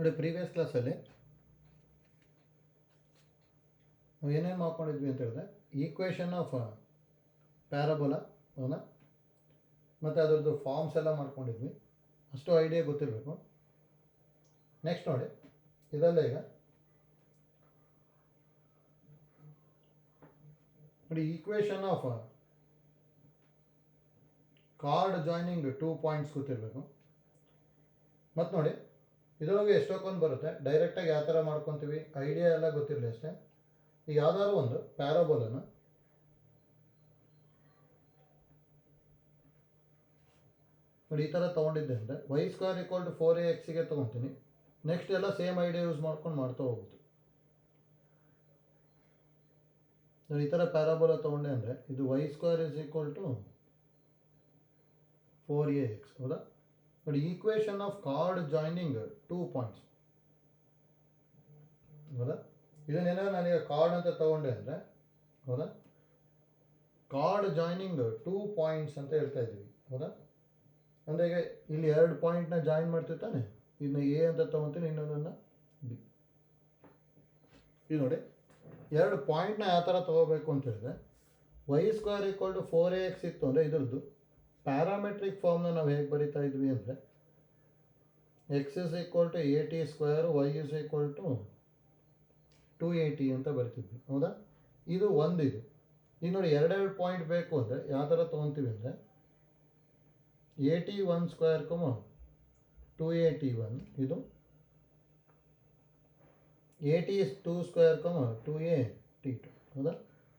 ನೋಡಿ ಪ್ರೀವಿಯಸ್ ಕ್ಲಾಸಲ್ಲಿ ನಾವು ಏನೇನು ಮಾಡ್ಕೊಂಡಿದ್ವಿ ಅಂತ ಹೇಳಿದ್ರೆ ಈಕ್ವೇಷನ್ ಆಫ್ ಪ್ಯಾರಾಬೋಲಾ ಅವನ್ನ ಮತ್ತು ಅದರದ್ದು ಫಾರ್ಮ್ಸ್ ಎಲ್ಲ ಮಾಡ್ಕೊಂಡಿದ್ವಿ. ಅಷ್ಟು ಐಡಿಯಾ ಗೊತ್ತಿರಬೇಕು. ನೆಕ್ಸ್ಟ್ ನೋಡಿ ಇದೆಲ್ಲ ಈಗ ನೋಡಿ equation of card joining 2 points ಗೊತ್ತಿರಬೇಕು. ಮತ್ತು ನೋಡಿ ಇದರೊಳಗೆ ಎಷ್ಟೊಂದು ಬರುತ್ತೆ, ಡೈರೆಕ್ಟಾಗಿ ಯಾವ ಥರ ಮಾಡ್ಕೊತೀವಿ ಐಡಿಯಾ ಎಲ್ಲ ಗೊತ್ತಿರಲಿ ಅಷ್ಟೇ. ಈಗ ಯಾವ್ದಾದ್ರು ಒಂದು ಪ್ಯಾರಾಬೋಲನ್ನು ನೋಡಿ ಈ ಥರ ತೊಗೊಂಡಿದ್ದೆ ಅಂದರೆ y² = 4ax ತೊಗೊತೀನಿ. ನೆಕ್ಸ್ಟ್ ಎಲ್ಲ ಸೇಮ್ ಐಡಿಯಾ ಯೂಸ್ ಮಾಡ್ಕೊಂಡು ಮಾಡ್ತಾ ಹೋಗ್ಬೋದು. ನೋಡಿ ಈ ಥರ ಪ್ಯಾರಾಬೋಲಾ ತೊಗೊಂಡೆ ಅಂದರೆ ಇದು y² = 4ax ಹೌದಾ. ನೋಡಿ equation of card joining 2 points ಹೌದಾ. ಇದನ್ನೇನೋ ನಾನೀಗ ಕಾರ್ಡ್ ಅಂತ ತಗೊಂಡೆ ಅಂದರೆ ಹೌದಾ, ಕಾರ್ಡ್ ಜಾಯ್ನಿಂಗ್ 2 ಪಾಯಿಂಟ್ಸ್ ಅಂತ ಹೇಳ್ತಾ ಇದ್ದೀವಿ ಹೌದಾ. ಅಂದರೆ ಈಗ ಇಲ್ಲಿ 2 ಪಾಯಿಂಟ್ನ ಜಾಯಿನ್ ಮಾಡ್ತಿರ್ತಾನೆ, ಇದನ್ನ ಎ ಅಂತ ತೊಗೊತೀನಿ, ಇನ್ನೊಂದನ್ನು ಬಿ. ಇದು ನೋಡಿ 2 ಪಾಯಿಂಟ್ನ ಯಾವ ಥರ ತೊಗೋಬೇಕು ಅಂತ ಹೇಳಿದ್ರೆ y² = 4ax ಇತ್ತು ಅಂದರೆ ಇದರದ್ದು ಪ್ಯಾರಾಮೆಟ್ರಿಕ್ ಫಾರ್ಮ್ನ ನಾವು ಹೇಗೆ ಬರಿತಾ ಇದ್ವಿ ಅಂದರೆ x = at², y = 2at ಅಂತ ಬರ್ತಿದ್ವಿ ಹೌದಾ. ಇದು ಒಂದು. ಇದು ಈಗ ನೋಡಿ 2 ಪಾಯಿಂಟ್ ಬೇಕು ಅಂದರೆ ಯಾವ ಥರ ತೊಗೊತೀವಿ ಅಂದರೆ at1², 2at1 ಇದು at2², 2at2 ಹೌದಾ.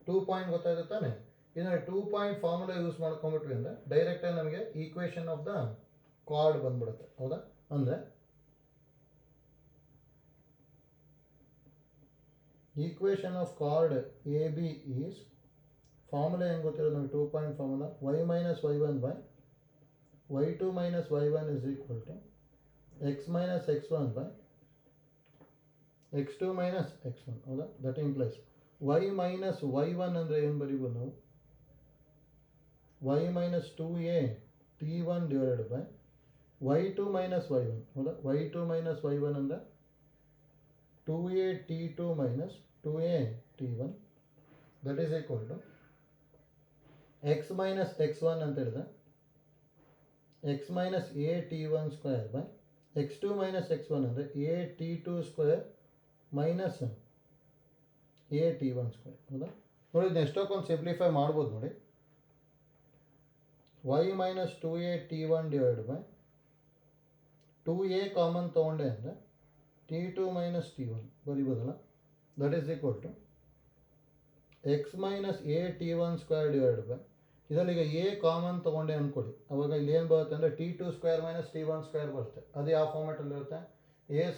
2 ಪಾಯಿಂಟ್ ಗೊತ್ತಾಯ್ತು ತಾನೆ. ಇದನ್ನು 2 ಪಾಯಿಂಟ್ ಫಾರ್ಮುಲಾ ಯೂಸ್ ಮಾಡ್ಕೊಂಡ್ಬಿಟ್ವಿ ಅಂದರೆ ಡೈರೆಕ್ಟಾಗಿ ನಮಗೆ ಈಕ್ವೇಷನ್ ಆಫ್ ದ ಕಾರ್ಡ್ ಬಂದ್ಬಿಡುತ್ತೆ ಹೌದಾ. ಅಂದರೆ equation of card A B is formula ಹೆಂಗೆ ಗೊತ್ತಿರೋದು ನಮಗೆ 2 point formula y - y1 y2 - y1 = x - x1 x2 - x1 ಹೌದಾ. ದಟ್ ಇಂಪ್ಲೈಸ್ y - y1 ಅಂದರೆ ಏನು ಬರೀಬೋದು ನಾವು y - 2at1 y2 - y1 ಹೌದಾ. y2 - y1 ಅಂದರೆ 2at2 - 2at1 that is equal to x - x1 ಅಂತ ಹೇಳಿದ್ರೆ x - at1² x2 - x1 ಅಂದರೆ at2² - at1² ಹೌದಾ. ನೋಡಿ ಇದನ್ನ ಎಷ್ಟೊಂದು ಸಿಂಪ್ಲಿಫೈ ಮಾಡ್ಬೋದು ನೋಡಿ. y - 2at1 2a ಕಾಮನ್ ತೊಗೊಂಡೆ ಅಂದರೆ t2 - t1 ಬರಿಬೋದಲ್ಲ. That is equal to x - at1² ಇದರಲ್ಲಿ ಈಗ ಎ ಕಾಮನ್ ತೊಗೊಂಡೆ ಅಂದ್ಕೊಳ್ಳಿ, ಅವಾಗ ಇಲ್ಲಿ ಏನು ಬರುತ್ತೆ ಅಂದರೆ t2² - t1² ಬರುತ್ತೆ. ಅದು ಯಾವ ಫಾರ್ಮೆಟಲ್ಲಿ ಇರುತ್ತೆ, a²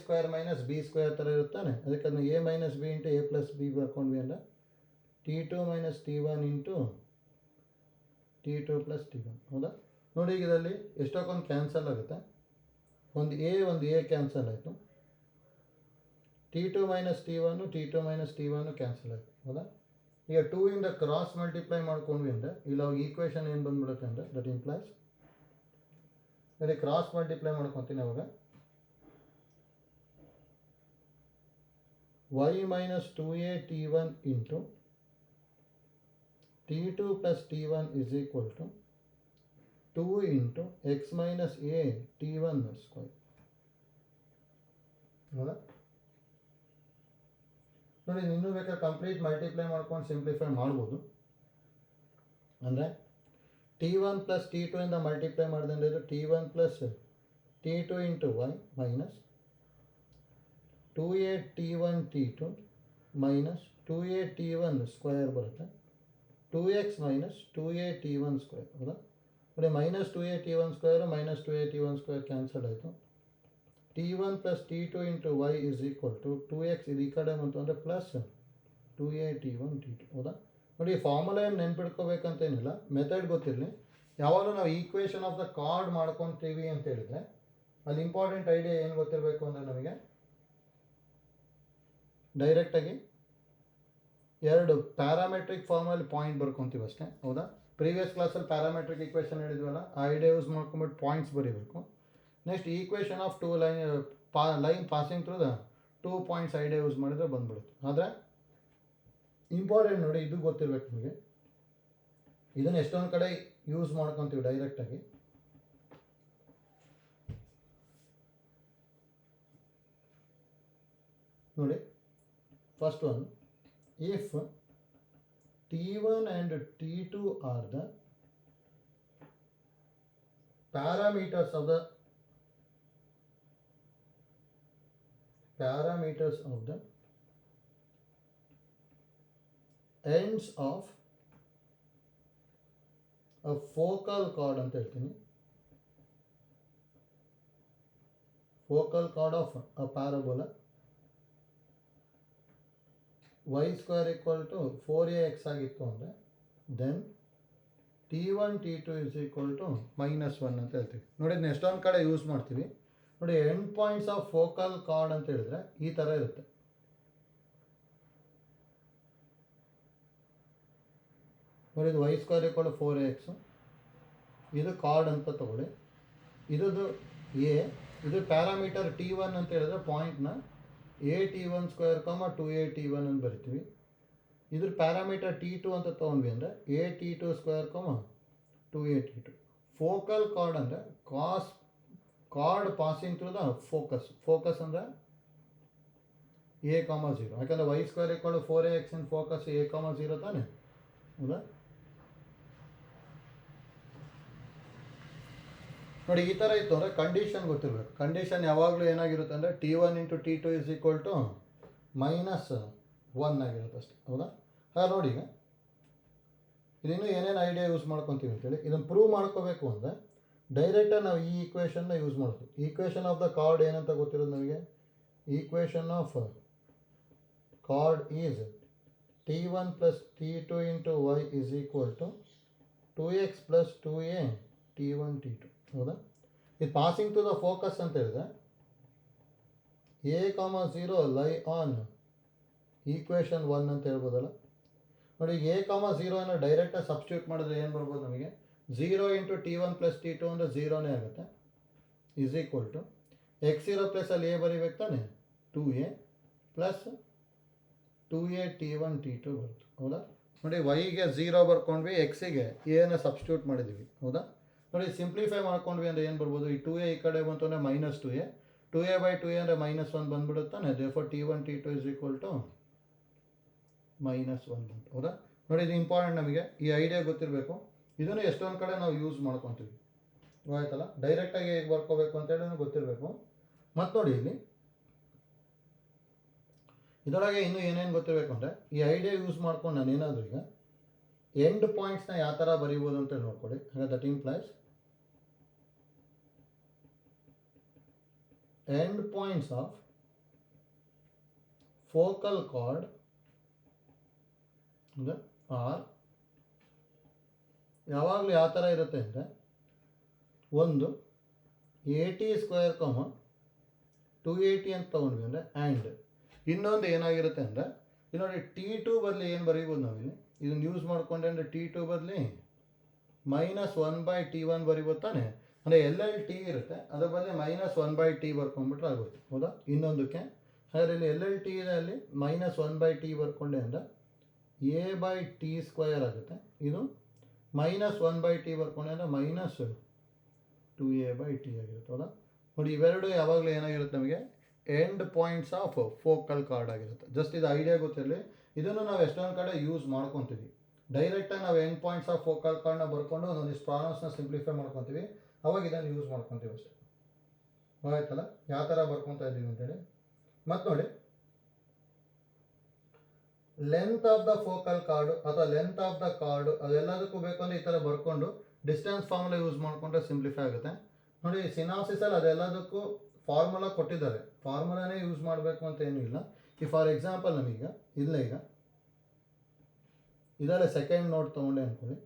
- b² ಥರ ಇರುತ್ತಾನೆ. ಅದಕ್ಕೆ ಅದನ್ನು a - b × a + b ಬರ್ಕೊಂಡ್ವಿ ಅಂದರೆ t2 - t1 × t2 + t1 ಹೌದಾ. ನೋಡಿ ಈಗ ಇದರಲ್ಲಿ ಎಷ್ಟೊಂದು ಕ್ಯಾನ್ಸಲ್ ಆಗುತ್ತೆ, ಒಂದು a ಕ್ಯಾನ್ಸಲ್ ಆಯಿತು, t2 - t1 t2 - t1 cancel ಆಯಿತು ಹೌದಾ. ಈಗ 2 ಇಂದ ಕ್ರಾಸ್ ಮಲ್ಟಿಪ್ಲೈ ಮಾಡ್ಕೊಂಡ್ವಿ ಅಂದರೆ ಇಲ್ಲ ಈಕ್ವೇಷನ್ ಏನು ಬಂದ್ಬಿಡುತ್ತೆ ಅಂದರೆ ದಟ್ ಇಂಪ್ಲೈಸ್ ಇಲ್ಲಿ ಕ್ರಾಸ್ ಮಲ್ಟಿಪ್ಲೈ ಮಾಡ್ಕೊತೀನಿ. ಅವಾಗ y - 2at1 × t2 + t1 = 2 × x - at1² ಹೌದಾ. ನೋಡಿ ಇನ್ನೂ ಬೇಕಾದ್ರೆ ಕಂಪ್ಲೀಟ್ ಮಲ್ಟಿಪ್ಲೈ ಮಾಡ್ಕೊಂಡು ಸಿಂಪ್ಲಿಫೈ ಮಾಡ್ಬೋದು. ಅಂದರೆ t1 + t2 ಇಂದ ಮಲ್ಟಿಪ್ಲೈ ಮಾಡಿದ್ರೆ ಇದು t1 + t2 × y minus 2at1 t2 minus 2at1² ಬರುತ್ತೆ 2x - 2at1² ಹೌದಾ. ನೋಡಿ -2at1² - 2at1² ಕ್ಯಾನ್ಸಲ್ ಆಯಿತು. t1 + t2 × y = 2x ಇದು ಈ ಕಡೆ ಬಂತು ಅಂದರೆ ಪ್ಲಸ್ 2at1 t2 ಹೌದಾ. ನೋಡಿ ಫಾರ್ಮುಲಾ ಏನು ನೆನ್ಪಿಡ್ಕೋಬೇಕಂತೇನಿಲ್ಲ, ಮೆಥಡ್ ಗೊತ್ತಿರಲಿ. ಯಾವಾಗಲೂ ನಾವು ಈಕ್ವೇಷನ್ ಆಫ್ ದ ಕಾರ್ಡ್ ಮಾಡ್ಕೊತೀವಿ ಅಂತ ಹೇಳಿದರೆ ಅಲ್ಲಿ ಇಂಪಾರ್ಟೆಂಟ್ ಐಡಿಯಾ ಏನು ಗೊತ್ತಿರಬೇಕು ಅಂದರೆ ನಮಗೆ ಡೈರೆಕ್ಟಾಗಿ 2 ಪ್ಯಾರಾಮೆಟ್ರಿಕ್ ಫಾರ್ಮಲ್ಲಿ ಪಾಯಿಂಟ್ ಬರ್ಕೊತೀವಿ ಅಷ್ಟೇ ಹೌದಾ. ಪ್ರೀವಿಯಸ್ ಕ್ಲಾಸಲ್ಲಿ ಪ್ಯಾರಾಮೆಟ್ರಿಕ್ ಈಕ್ವೇಷನ್ ಹೇಳಿದ್ವಲ್ಲ, ಆ ಐಡಿಯಾ ಯೂಸ್ ಮಾಡ್ಕೊಂಬಿಟ್ಟು ಪಾಯಿಂಟ್ಸ್ ಬರೀಬೇಕು. Next equation of line passing through the 2 points idea use ಮಾಡಿದರೆ ಬಂದ್ಬಿಡುತ್ತೆ. ಆದರೆ ಇಂಪಾರ್ಟೆಂಟ್ ನೋಡಿ, ಇದು ಗೊತ್ತಿರಬೇಕು ನಿಮಗೆ. ಇದನ್ನು ಎಷ್ಟೊಂದು ಕಡೆ ಯೂಸ್ ಮಾಡ್ಕೊತೀವಿ ಡೈರೆಕ್ಟಾಗಿ. ನೋಡಿ, first one, if T1 and T2 are the parameters of the ends of a focal chord ಅಂತ ಹೇಳ್ತೀನಿ. Focal chord of a parabola y square equal to 4ax ಆಗಿತ್ತು ಅಂದರೆ then T1 T2 is equal to -1 ಅಂತ ಹೇಳ್ತೀವಿ. ನೋಡಿ, ಇದನ್ನ ಎಷ್ಟೊಂದು ಕಡೆ ಯೂಸ್ ಮಾಡ್ತೀವಿ. ನೋಡಿ, end points of focal card ಅಂತ ಹೇಳಿದ್ರೆ ಈ ಥರ ಇರುತ್ತೆ. ನೋಡಿ, ಇದು y ಸ್ಕ್ವೇರ್ ಈಕ್ವಲ್ 4ax, ಇದು ಕಾರ್ಡ್ ಅಂತ ತಗೊಳ್ಳಿ. ಇದ್ದು ಎ, ಇದು ಪ್ಯಾರಾಮೀಟರ್ T1 ಅಂತ ಹೇಳಿದ್ರೆ ಪಾಯಿಂಟ್ನ a_T1 ಸ್ಕ್ವೇರ್, 2a_T1 ಅಂತ ಬರಿತೀವಿ. ಇದ್ರ ಪ್ಯಾರಾಮೀಟರ್ T2 ಅಂತ ತೊಗೊಂಡ್ವಿ ಅಂದರೆ a_T2 square, 2a_T2. Focal chord ಅಂದರೆ chord passing through the focus ಅಂದರೆ a,0. ಯಾಕಂದರೆ y square equal 4ax in focus a,0 ತಾನೆ, ಹೌದಾ? ನೋಡಿ, ಈ ಥರ ಇತ್ತು ಅಂದರೆ ಕಂಡೀಷನ್ ಗೊತ್ತಿರಬೇಕು. ಕಂಡೀಷನ್ ಯಾವಾಗಲೂ ಏನಾಗಿರುತ್ತೆ ಅಂದರೆ T1 × T2 is equal to -1 ಆಗಿರುತ್ತೆ ಅಷ್ಟೇ, ಹೌದಾ? ಹಾಗೆ ನೋಡಿ, ಈಗ ಇದನ್ನು ಏನೇನು ಐಡಿಯಾ ಯೂಸ್ ಮಾಡ್ಕೊತೀವಿ ಅಂತೇಳಿ ಇದನ್ನು ಪ್ರೂವ್ ಮಾಡ್ಕೋಬೇಕು ಅಂದರೆ ಡೈರೆಕ್ಟಾಗಿ ನಾವು ಈ ಈಕ್ವೇಷನ್ನ ಯೂಸ್ ಮಾಡ್ತೀವಿ. ಈಕ್ವೇಷನ್ ಆಫ್ ದ ಕಾರ್ಡ್ ಏನಂತ ಗೊತ್ತಿರೋದು ನಮಗೆ. Equation of card is T1 + T2 × y is equal to 2x + 2a T1 T2, ಹೌದಾ? ಇದು ಪಾಸಿಂಗ್ ಟು ದ ಫೋಕಸ್ ಅಂತ ಹೇಳಿದ್ರೆ a,0 ಲೈ ಆನ್ ಈಕ್ವೇಷನ್ 1 ಅಂತ ಹೇಳ್ಬೋದಲ್ಲ. ನೋಡಿ, a,0 ಡೈರೆಕ್ಟಾಗಿ ಸಬ್ಸ್ಟಿಟ್ಯೂಟ್ ಮಾಡಿದ್ರೆ ಏನು ಬರ್ಬೋದು ನಮಗೆ? 0 × T1 + T2 ಅಂದರೆ 0ನೇ ಆಗುತ್ತೆ. ಈಸ್ ಈಕ್ವಲ್ ಟು x0 ಪ್ಲಸಲ್ಲಿ a ಬರೀಬೇಕು ತಾನೆ, 2a + 2a T1 T2 ಬರುತ್ತೆ, ಹೌದಾ? ನೋಡಿ, y-ಗೆ 0 ಬರ್ಕೊಂಡ್ವಿ, x-ಗೆ a ಸಬ್ಸ್ಟಿಟ್ಯೂಟ್ ಮಾಡಿದ್ದೀವಿ, ಹೌದಾ? ನೋಡಿ, ಸಿಂಪ್ಲಿಫೈ ಮಾಡ್ಕೊಂಡ್ವಿ ಅಂದರೆ ಏನು ಬರ್ಬೋದು? ಈ 2a ಈ ಕಡೆ ಬಂತು ಅಂದರೆ -2a, 2a/2a ಅಂದರೆ -1 ಬಂದ್ಬಿಡುತ್ತಾನೆ. Therefore T1 T2 is equal to -1 ಬಂತು, ಹೌದಾ? ನೋಡಿ, ಇದು ಇಂಪಾರ್ಟೆಂಟ್, ನಮಗೆ ಈ ಐಡಿಯಾ ಗೊತ್ತಿರಬೇಕು. ಇದನ್ನು ಎಷ್ಟೊಂದು ಕಡೆ ನಾವು ಯೂಸ್ ಮಾಡ್ಕೊತೀವಿ, ಆಯ್ತಲ್ಲ? ಡೈರೆಕ್ಟಾಗಿ ಹೇಗೆ ಬರ್ಕೋಬೇಕು ಅಂತೇಳಿ ಗೊತ್ತಿರಬೇಕು. ಮತ್ತು ನೋಡಿ, ಇಲ್ಲಿ ಇದರೊಳಗೆ ಇನ್ನೂ ಏನೇನು ಗೊತ್ತಿರಬೇಕು ಅಂದರೆ ಈ ಐಡಿಯಾ ಯೂಸ್ ಮಾಡ್ಕೊಂಡು ನಾನು ಏನಾದರೂ ಈಗ ಎಂಡ್ ಪಾಯಿಂಟ್ಸ್ನ ಯಾವ ಥರ ಬರೀಬೋದು ಅಂತ ನೋಡ್ಕೊಳ್ಳಿ. ಹಾಗೆ that implies end points of focal chord are ಯಾವಾಗಲೂ ಯಾವ ಥರ ಇರುತ್ತೆ ಅಂದರೆ, ಒಂದು a² 2a ಅಂತ ತೊಗೊಂಡ್ವಿ ಅಂದರೆ ಆ್ಯಂಡ್ ಇನ್ನೊಂದು ಏನಾಗಿರುತ್ತೆ ಅಂದರೆ, ಇದು ನೋಡಿ, T2 ಬದಲಿ ಏನು ಬರೀಬೋದು ನಾವಿಲ್ಲಿ ಇದನ್ನು ಯೂಸ್ ಮಾಡಿಕೊಂಡೆ ಅಂದರೆ T2 ಬದಲಿ -1/T1 ಬರೀಬೋದು ತಾನೆ. ಅಂದರೆ ಎಲ್ಲೆಲ್ಲಿ T ಇರುತ್ತೆ ಅದ್ರ ಬದಲಿ -1/T ಬರ್ಕೊಂಡ್ಬಿಟ್ರೆ ಆಗೋಯ್ತು, ಹೌದಾ? ಇನ್ನೊಂದಕ್ಕೆ ಹಾಗಾದ್ರೆ ಇಲ್ಲಿ ಎಲ್ಲೆಲ್ಲಿ T ಇದೆ ಅಲ್ಲಿ -1/T ಬರ್ಕೊಂಡೆ ಅಂದರೆ a/T² ಆಗುತ್ತೆ. ಇದು -1/T ಬರ್ಕೊಂಡೆ ಅಂದರೆ -2a/T ಆಗಿರುತ್ತೆ, ಹೌದಾ? ನೋಡಿ, ಇವೆರಡು ಯಾವಾಗಲೂ ಏನಾಗಿರುತ್ತೆ ನಮಗೆ end points of focal card ಆಗಿರುತ್ತೆ. ಜಸ್ಟ್ ಇದು ಐಡಿಯಾ ಗೊತ್ತಿರಲಿ. ಇದನ್ನು ನಾವು ಎಷ್ಟೊಂದು ಕಡೆ ಯೂಸ್ ಮಾಡ್ಕೊತೀವಿ. ಡೈರೆಕ್ಟಾಗಿ ನಾವು ಎಂಡ್ ಪಾಯಿಂಟ್ಸ್ ಆಫ್ ಫೋಕಲ್ ಕಾರ್ಡ್ನ ಬರ್ಕೊಂಡು ಒಂದೊಂದಿಷ್ಟು ಪ್ರಾಬ್ಲಮ್ಸ್ನ ಸಿಂಪ್ಲಿಫೈ ಮಾಡ್ಕೊತೀವಿ, ಅವಾಗ ಇದನ್ನು ಯೂಸ್ ಮಾಡ್ಕೊತೀವಿ ಅಷ್ಟೇ, ಆಯ್ತಲ್ಲ? ಯಾವ ಥರ ಬರ್ಕೊತಾ ಇದ್ದೀವಿ ಅಂತೇಳಿ. ಮತ್ತು ನೋಡಿ, length of the focal card ಅಥವಾ ಲೆಂತ್ ಆಫ್ ದ ಕಾರ್ಡು ಅದೆಲ್ಲದಕ್ಕೂ ಬೇಕು ಅಂದರೆ ಈ ಥರ ಬರ್ಕೊಂಡು ಡಿಸ್ಟೆನ್ಸ್ ಫಾರ್ಮುಲಾ ಯೂಸ್ ಮಾಡಿಕೊಂಡ್ರೆ ಸಿಂಪ್ಲಿಫೈ ಆಗುತ್ತೆ. ನೋಡಿ, ಸಿನಾಪ್ಸಿಸಲ್ಲಿ ಅದೆಲ್ಲದಕ್ಕೂ ಫಾರ್ಮುಲಾ ಕೊಟ್ಟಿದ್ದಾರೆ, ಫಾರ್ಮುಲಾನೇ ಯೂಸ್ ಮಾಡಬೇಕು ಅಂತ ಏನೂ ಇಲ್ಲ. ಈ ಫಾರ್ ಎಕ್ಸಾಂಪಲ್ ನಮೀಗ ಇಲ್ಲ, ಈಗ ಇದರಲ್ಲಿ ಸೆಕೆಂಡ್ ನೋಟ್ ತೊಗೊಂಡೆ ಅಂದ್ಕೊಳ್ಳಿ.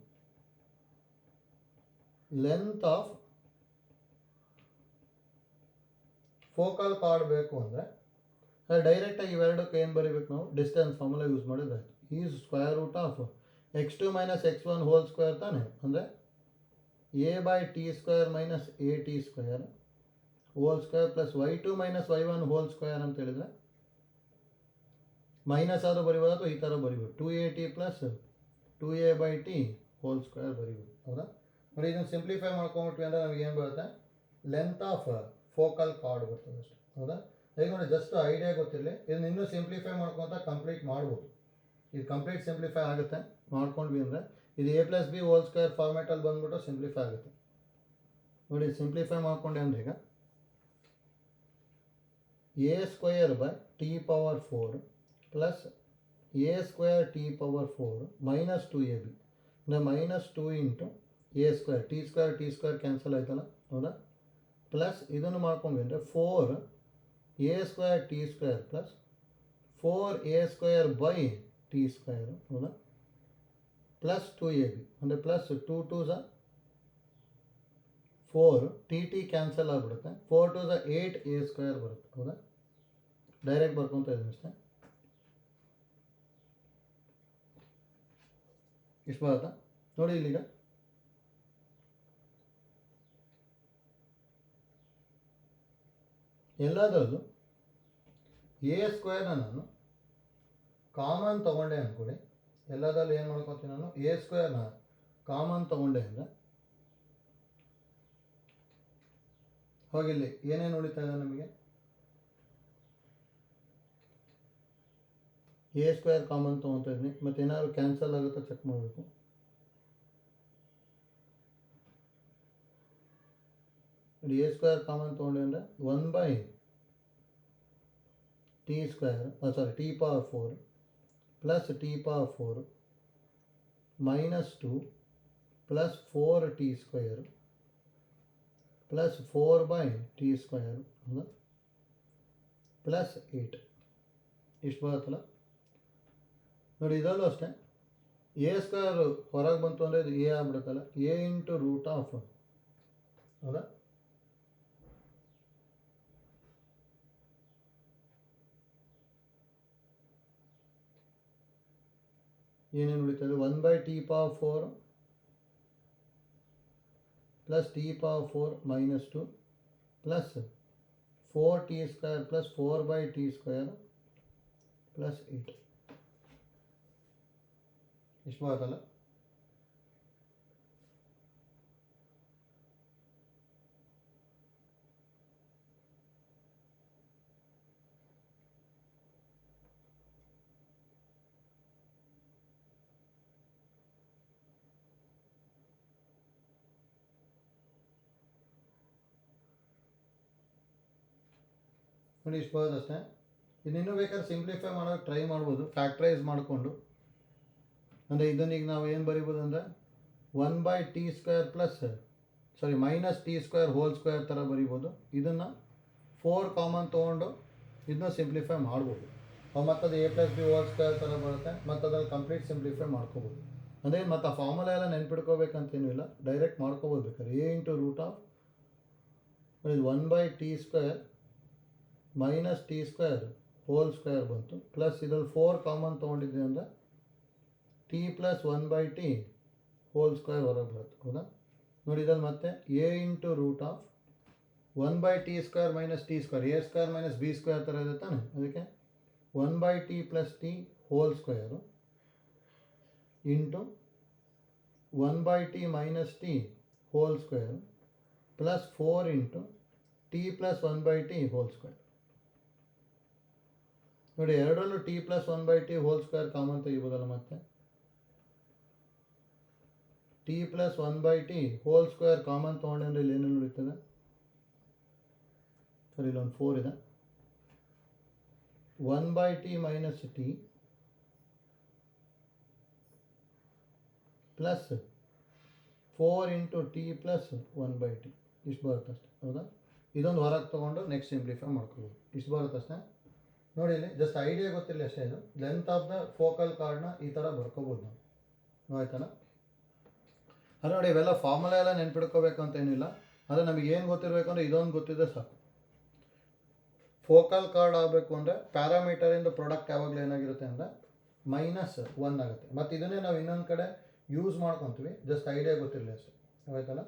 ಲೆಂತ್ ಆಫ್ ಫೋಕಲ್ ಕಾರ್ಡ್ ಬೇಕು ಅಂದರೆ ಡೈರೆಕ್ಟಾಗಿ ಇವೆರಡಕ್ಕೆ ಏನು ಬರೀಬೇಕು ನಾವು? ಡಿಸ್ಟೆನ್ಸ್ ಫಾರ್ಮುಲಾ ಯೂಸ್ ಮಾಡಿದ್ರೆ ಆಯಿತು. Is √(x2 - x1) whole square ತಾನೆ, ಅಂದರೆ a/T² - at² whole square plus y2 minus y1 hole square ಅಂತ ಹೇಳಿದರೆ ಮೈನಸ್ ಆದರೂ ಬರಿಬೋದು ಅಥವಾ ಈ ಥರ ಬರಿಬೋದು 2at plus 2a/t whole square ಬರಿಬೋದು. ಹೌದಾ? ನೋಡಿ ಇದನ್ನು ಸಿಂಪ್ಲಿಫೈ ಮಾಡ್ಕೊಂಬಿಟ್ವಿ ಅಂದರೆ ನಮಗೆ ಏನು ಬರುತ್ತೆ, ಲೆಂತ್ ಆಫ್ ಫೋಕಲ್ ಕಾರ್ಡ್ ಬರ್ತದೆ ಅಷ್ಟೇ. ಹೌದಾ? ಈಗ ನೋಡಿ ಜಸ್ಟ್ ಐಡಿಯಾ ಗೊತ್ತಿರಲಿ, ಇದನ್ನು ಇನ್ನೂ ಸಿಂಪ್ಲಿಫೈ ಮಾಡ್ಕೊತ ಕಂಪ್ಲೀಟ್ ಮಾಡ್ಬೋದು. ಇದು ಕಂಪ್ಲೀಟ್ ಸಿಂಪ್ಲಿಫೈ ಆಗುತ್ತೆ ಮಾಡ್ಕೊಂಡ್ವಿ ಅಂದರೆ ಇದು a+b ಹೋಲ್ ಸ್ಕ್ವೇರ್ ಫಾರ್ಮೇಟಲ್ಲಿ ಬಂದ್ಬಿಟ್ಟು ಸಿಂಪ್ಲಿಫೈ ಆಗುತ್ತೆ. ನೋಡಿ ಸಿಂಪ್ಲಿಫೈ ಮಾಡ್ಕೊಂಡೆ ಅಂದರೆ ಈಗ a²/t⁴ plus a²t⁴ minus 2ab ಅಂದರೆ minus 2 into a² t² cancel ಆಯ್ತಲ್ಲ. ಹೌದಾ? ಪ್ಲಸ್ ಇದನ್ನು ಮಾಡ್ಕೊಂಡ್ವಿ ಅಂದರೆ 4a²t² ಪ್ಲಸ್ 4a²/t². ಹೌದಾ? ಪ್ಲಸ್ 2ab ಅಂದರೆ ಪ್ಲಸ್ 2 2s 4 ಟಿ ಕ್ಯಾನ್ಸಲ್ ಆಗಿಬಿಡುತ್ತೆ, 4 2s 8a² ಬರುತ್ತೆ. ಹೌದಾ? ಡೈರೆಕ್ಟ್ ಬರ್ಕೊತ ಇದ್ದೀನಿ ಅಷ್ಟೇ. ಇಷ್ಟು ಬರುತ್ತಾ ನೋಡಿ ಇಲ್ಲಿಗ ಎಲ್ಲದರಲ್ಲೂ a² ನಾನು ಕಾಮನ್ ತೊಗೊಂಡೆ ಅಂದ್ಕೊಳ್ಳಿ. ಎಲ್ಲದರಲ್ಲೂ ಏನು ಮಾಡ್ಕೊತೀನಿ ನಾನು, a² ಕಾಮನ್ ತೊಗೊಂಡೆ ಅಂದರೆ ಹೋಗಿಲ್ಲಿ ಏನೇನು ಉಳಿತಾ ಇದೆ ನಮಗೆ, a² ಕಾಮನ್ ತೊಗೊತಾ ಇದ್ದೀನಿ. ಮತ್ತು ಏನಾದ್ರು ಕ್ಯಾನ್ಸಲ್ ಆಗುತ್ತಾ ಚೆಕ್ ಮಾಡಬೇಕು. a² ಕಾಮನ್ ತೊಗೊಂಡೆ ಅಂದರೆ 1/t² t⁴ plus t⁴ minus 2 plus 4t² plus 4/t². ಹೌದಾ? ಪ್ಲಸ್ 8 ಇಷ್ಟು ಬರುತ್ತಲ್ಲ. ನೋಡಿ ಇದರಲ್ಲೂ ಅಷ್ಟೇ a² ಹೊರಗೆ ಬಂತು ಅಂದರೆ ಇದು a ಆಗ್ಬಿಡುತ್ತಲ್ಲ, a ಇಂಟು ರೂಟ್ ಆಫ್. ಹೌದಾ? ಏನೇನು ಉಳಿತದೆ, 1/t⁴ plus t⁴ minus 2 plus 4t² plus 4/t² plus 8 ಇಷ್ಟು ಬರುತ್ತಲ್ಲ. ನೋಡಿ ಇಷ್ಟು ಬರೋದು ಅಷ್ಟೇ. ಇನ್ನೂ ಬೇಕಾದ್ರೆ ಸಿಂಪ್ಲಿಫೈ ಮಾಡೋಕ್ಕೆ ಟ್ರೈ ಮಾಡ್ಬೋದು, ಫ್ಯಾಕ್ಟ್ರೈಸ್ ಮಾಡಿಕೊಂಡು. ಅಂದರೆ ಇದನ್ನೀಗ ನಾವು ಏನು ಬರಿಬೋದು ಅಂದರೆ 1/t² plus minus t² whole square ಥರ ಬರಿಬೋದು. ಇದನ್ನು 4 ಕಾಮನ್ ತೊಗೊಂಡು ಇದನ್ನ ಸಿಂಪ್ಲಿಫೈ ಮಾಡ್ಬೋದು. ಮತ್ತು ಅದು a+b ಹೋಲ್ ಸ್ಕ್ವೇರ್ ಥರ ಬರುತ್ತೆ. ಮತ್ತು ಅದ್ರಲ್ಲಿ ಕಂಪ್ಲೀಟ್ ಸಿಂಪ್ಲಿಫೈ ಮಾಡ್ಕೋಬೋದು. ಅಂದರೆ ಮತ್ತು ಆ ಫಾರ್ಮುಲಾ ಎಲ್ಲ ನೆನ್ಪಿಡ್ಕೋಬೇಕಂತೇನೂ ಇಲ್ಲ, ಡೈರೆಕ್ಟ್ ಮಾಡ್ಕೋಬೋದು ಬೇಕಾದ್ರೆ. a into root of 1/t² minus t² whole square ಬಂತು. ಪ್ಲಸ್ ಇದರಲ್ಲಿ 4 ಕಾಮನ್ ತೊಗೊಂಡಿದ್ದೆ ಅಂದರೆ t plus 1/t whole square ಹೊರಗೆ ಬರುತ್ತೆ. ಹೌದಾ? ನೋಡಿ ಇದ್ರಲ್ಲಿ ಮತ್ತೆ a into root of 1/t² minus t², a² minus b² ಥರ ಇದೆ ತಾನೆ. ಅದಕ್ಕೆ 1/t plus t whole square into 1/t minus t whole square plus 4 into t plus 1/t whole square. ನೋಡಿ ಎರಡರಲ್ಲೂ t plus 1/t whole square common ತೆಗಿಬೋದಲ್ಲ. ಮತ್ತೆ t plus 1/t whole square common ತೊಗೊಂಡೆ ಅಂದರೆ ಇಲ್ಲಿ ಏನೇನು ಉಳಿತದೆ, ಸರಿ ಇಲ್ಲೊಂದು 4 ಇದೆ. 1/t minus t plus 4 into t plus 1/t ಇಷ್ಟು ಬರುತ್ತೆ ಅಷ್ಟೇ. ಹೌದಾ? ಇದೊಂದು ಹೊರಗೆ ತೊಗೊಂಡು ನೆಕ್ಸ್ಟ್ ಸಿಂಪ್ಲಿಫೈ ಮಾಡ್ಕೋಬೋದು. ಇಷ್ಟು ಬರುತ್ತೆ ಅಷ್ಟೇ. ನೋಡಿ ಇಲ್ಲಿ ಜಸ್ಟ್ ಐಡಿಯಾ ಗೊತ್ತಿರಲಿ ಅಷ್ಟೇ. ಇದು ಲೆಂತ್ ಆಫ್ ದ ಫೋಕಲ್ ಕಾರ್ಡ್ನ ಈ ಥರ ಬರ್ಕೋಬೋದು ನಾವು. ಆಯ್ತಲ್ಲ? ಅದು ನೋಡಿ ಇವೆಲ್ಲ ಫಾರ್ಮುಲಾ ಎಲ್ಲ ನೆನ್ಪಿಡ್ಕೋಬೇಕು ಅಂತ ಏನಿಲ್ಲ. ಆದರೆ ನಮಗೆ ಏನು ಗೊತ್ತಿರಬೇಕು ಅಂದರೆ ಇದೊಂದು ಗೊತ್ತಿದೆ ಸಾಕು. ಫೋಕಲ್ ಕಾರ್ಡ್ ಆಗಬೇಕು ಅಂದರೆ ಪ್ಯಾರಾಮೀಟರಿಂದ ಪ್ರಾಡಕ್ಟ್ ಯಾವಾಗಲೂ ಏನಾಗಿರುತ್ತೆ ಅಂದರೆ -1 ಆಗುತ್ತೆ. ಮತ್ತು ಇದನ್ನೇ ನಾವು ಇನ್ನೊಂದು ಕಡೆ ಯೂಸ್ ಮಾಡ್ಕೊತೀವಿ. ಜಸ್ಟ್ ಐಡಿಯಾ ಗೊತ್ತಿರಲಿ ಅಷ್ಟೇ. ಆಯ್ತಲ್ಲ?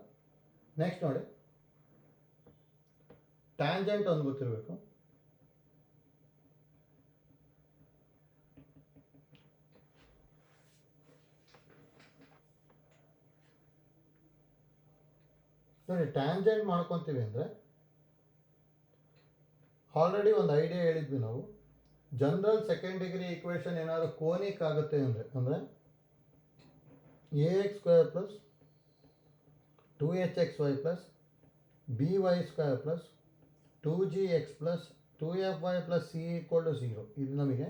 ನೆಕ್ಸ್ಟ್ ನೋಡಿ ಟ್ಯಾಂಜೆಂಟ್ ಒಂದು ಗೊತ್ತಿರಬೇಕು. ನೋಡಿ, ಟ್ಯಾಂಜೆಂಟ್ ಮಾಡ್ಕೊತೀವಿ ಅಂದರೆ ಆಲ್ರೆಡಿ ಒಂದು ಐಡಿಯಾ ಹೇಳಿದ್ವಿ ನಾವು. ಜನರಲ್ ಸೆಕೆಂಡ್ ಡಿಗ್ರಿ ಈಕ್ವೇಷನ್ ಏನಾದರೂ ಕೋನಿಕ್ ಆಗುತ್ತೆ ಅಂದರೆ ax square plus 2hxy plus by square plus 2gx plus 2fy plus c equal to 0. ಇದು ನಮಗೆ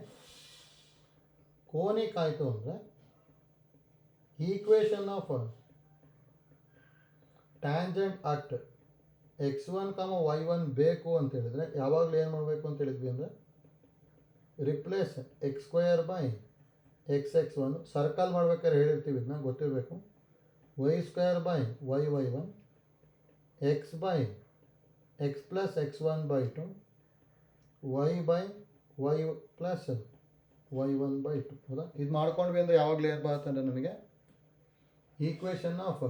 ಕೋನಿಕ್ ಆಯಿತು ಅಂದರೆ equation of tangent at x1, y1 ಬೇಕು ಅಂತ ಹೇಳಿದ್ರೆ ಯಾವಾಗಲೂ ಏನು ಮಾಡಬೇಕು ಅಂತ ಹೇಳಿದ್ವಿ ಅಂದರೆ replace X square by x(x1) circle ಮಾಡ್ಬೇಕಾದ್ರೆ ಹೇಳಿರ್ತೀವಿ, ಇದನ್ನ ಗೊತ್ತಿರಬೇಕು. y square by y(y1) x by x plus x1 by 2 y by y plus y1 by 2. ಹೌದಾ? ಇದು ಮಾಡ್ಕೊಂಡ್ವಿ ಅಂದರೆ ಯಾವಾಗಲೂ ಏನು ಬರುತ್ತಂದ್ರೆ ನಮಗೆ ಈಕ್ವೇಷನ್ ಆಫ್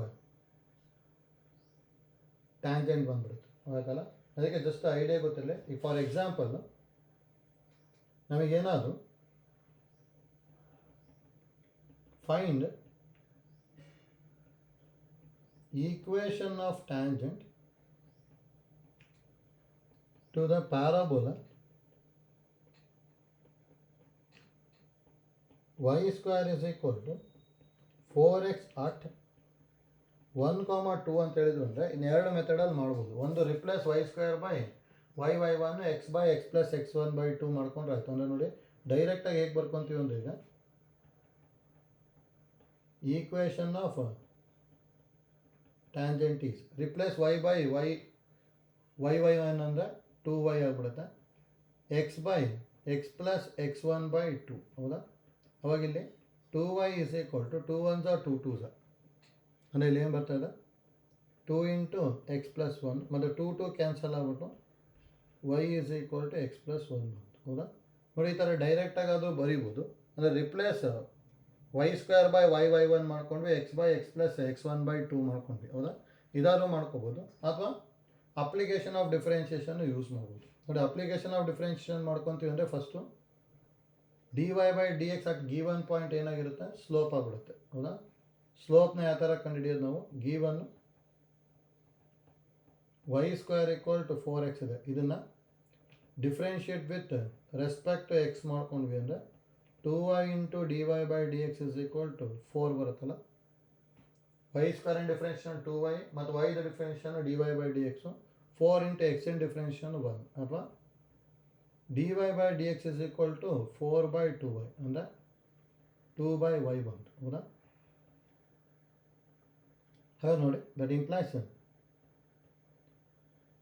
ಟ್ಯಾಂಜೆಂಟ್ ಬಂದ್ಬಿಡುತ್ತೆ. ಆಯ್ತಲ್ಲ? ಅದಕ್ಕೆ ಜಸ್ಟ್ ಐಡಿಯಾ ಗೊತ್ತಿರಲಿ. ಈಗ ಫಾರ್ ಎಕ್ಸಾಂಪಲ್ ನಮಗೇನಾದರೂ find equation of tangent to the parabola y square is equal to 4x at 1, 2 ಅಂತ ಹೇಳಿದ್ರು ಅಂದರೆ ಇನ್ನು ಎರಡು ಮೆಥಡಲ್ಲಿ ಮಾಡ್ಬೋದು. ಒಂದು replace y square by y(y1) x by x plus x1 by 2 ಮಾಡ್ಕೊಂಡ್ರೆ ಆಯ್ತು. ಅಂದರೆ ನೋಡಿ, ಡೈರೆಕ್ಟಾಗಿ ಹೇಗೆ ಬರ್ಕೊತೀವಿ ಅಂದರೆ ಈಗ equation of tangent is replace y by y(y1) ಅಂದರೆ 2y ಆಗಿಬಿಡುತ್ತೆ, x by x plus x1 by 2. ಹೌದಾ? ಅವಾಗಿಲ್ಲಿ 2y is equal to 2 1s 2 2s. ಅಂದರೆ ಇಲ್ಲಿ ಏನು ಬರ್ತಾಯಿದೆ 2 ಇಂಟು x ಪ್ಲಸ್ 1 ಮತ್ತು 2 ಕ್ಯಾನ್ಸಲ್ ಆಗಿಬಿಟ್ಟು y is equal to x plus 1 ಬಂತು. ಹೌದಾ? ನೋಡಿ, ಈ ಥರ ಡೈರೆಕ್ಟಾಗಿ ಆದರೂ ಬರೀಬೋದು. ಅಂದರೆ replace y square by y(y1) ಮಾಡ್ಕೊಂಡ್ವಿ, x by x plus x1 by 2 ಮಾಡ್ಕೊಂಡ್ವಿ. ಹೌದಾ? ಇದಾದರೂ ಮಾಡ್ಕೋಬೋದು. ಅಥವಾ ಅಪ್ಲಿಕೇಶನ್ ಆಫ್ ಡಿಫ್ರೆನ್ಷಿಯೇಷನ್ ಯೂಸ್ ಮಾಡ್ಬೋದು. ನೋಡಿ, ಅಪ್ಲಿಕೇಶನ್ ಆಫ್ ಡಿಫ್ರೆನ್ಷಿಯೇಷನ್ ಮಾಡ್ಕೊತೀವಿ ಅಂದರೆ first dy by dx at given point ಏನಾಗಿರುತ್ತೆ, ಸ್ಲೋಪ್ ಆಗಿಬಿಡುತ್ತೆ. ಹೌದಾ? ಸ್ಲೋಪ್ನ ಯಾವ ಥರ ಕಂಡುಹಿಡಿಯೋದು ನಾವು, given y square equal to 4x ಇದೆ, ಇದನ್ನು differentiate with respect to x ಮಾಡ್ಕೊಂಡ್ವಿ ಅಂದರೆ 2y into dy by dx is equal to 4 ಬರುತ್ತಲ್ಲ. y square in differentiation 2y ಮತ್ತು y the differentiation dy by dx, 4 into x in differentiation 1 ಅಥವಾ dy by dx is equal to 4 by 2y ಅಂದರೆ 2 by y ಬಂತು. ಹೌದಾ? ಹಾಗೆ ನೋಡಿ, that implies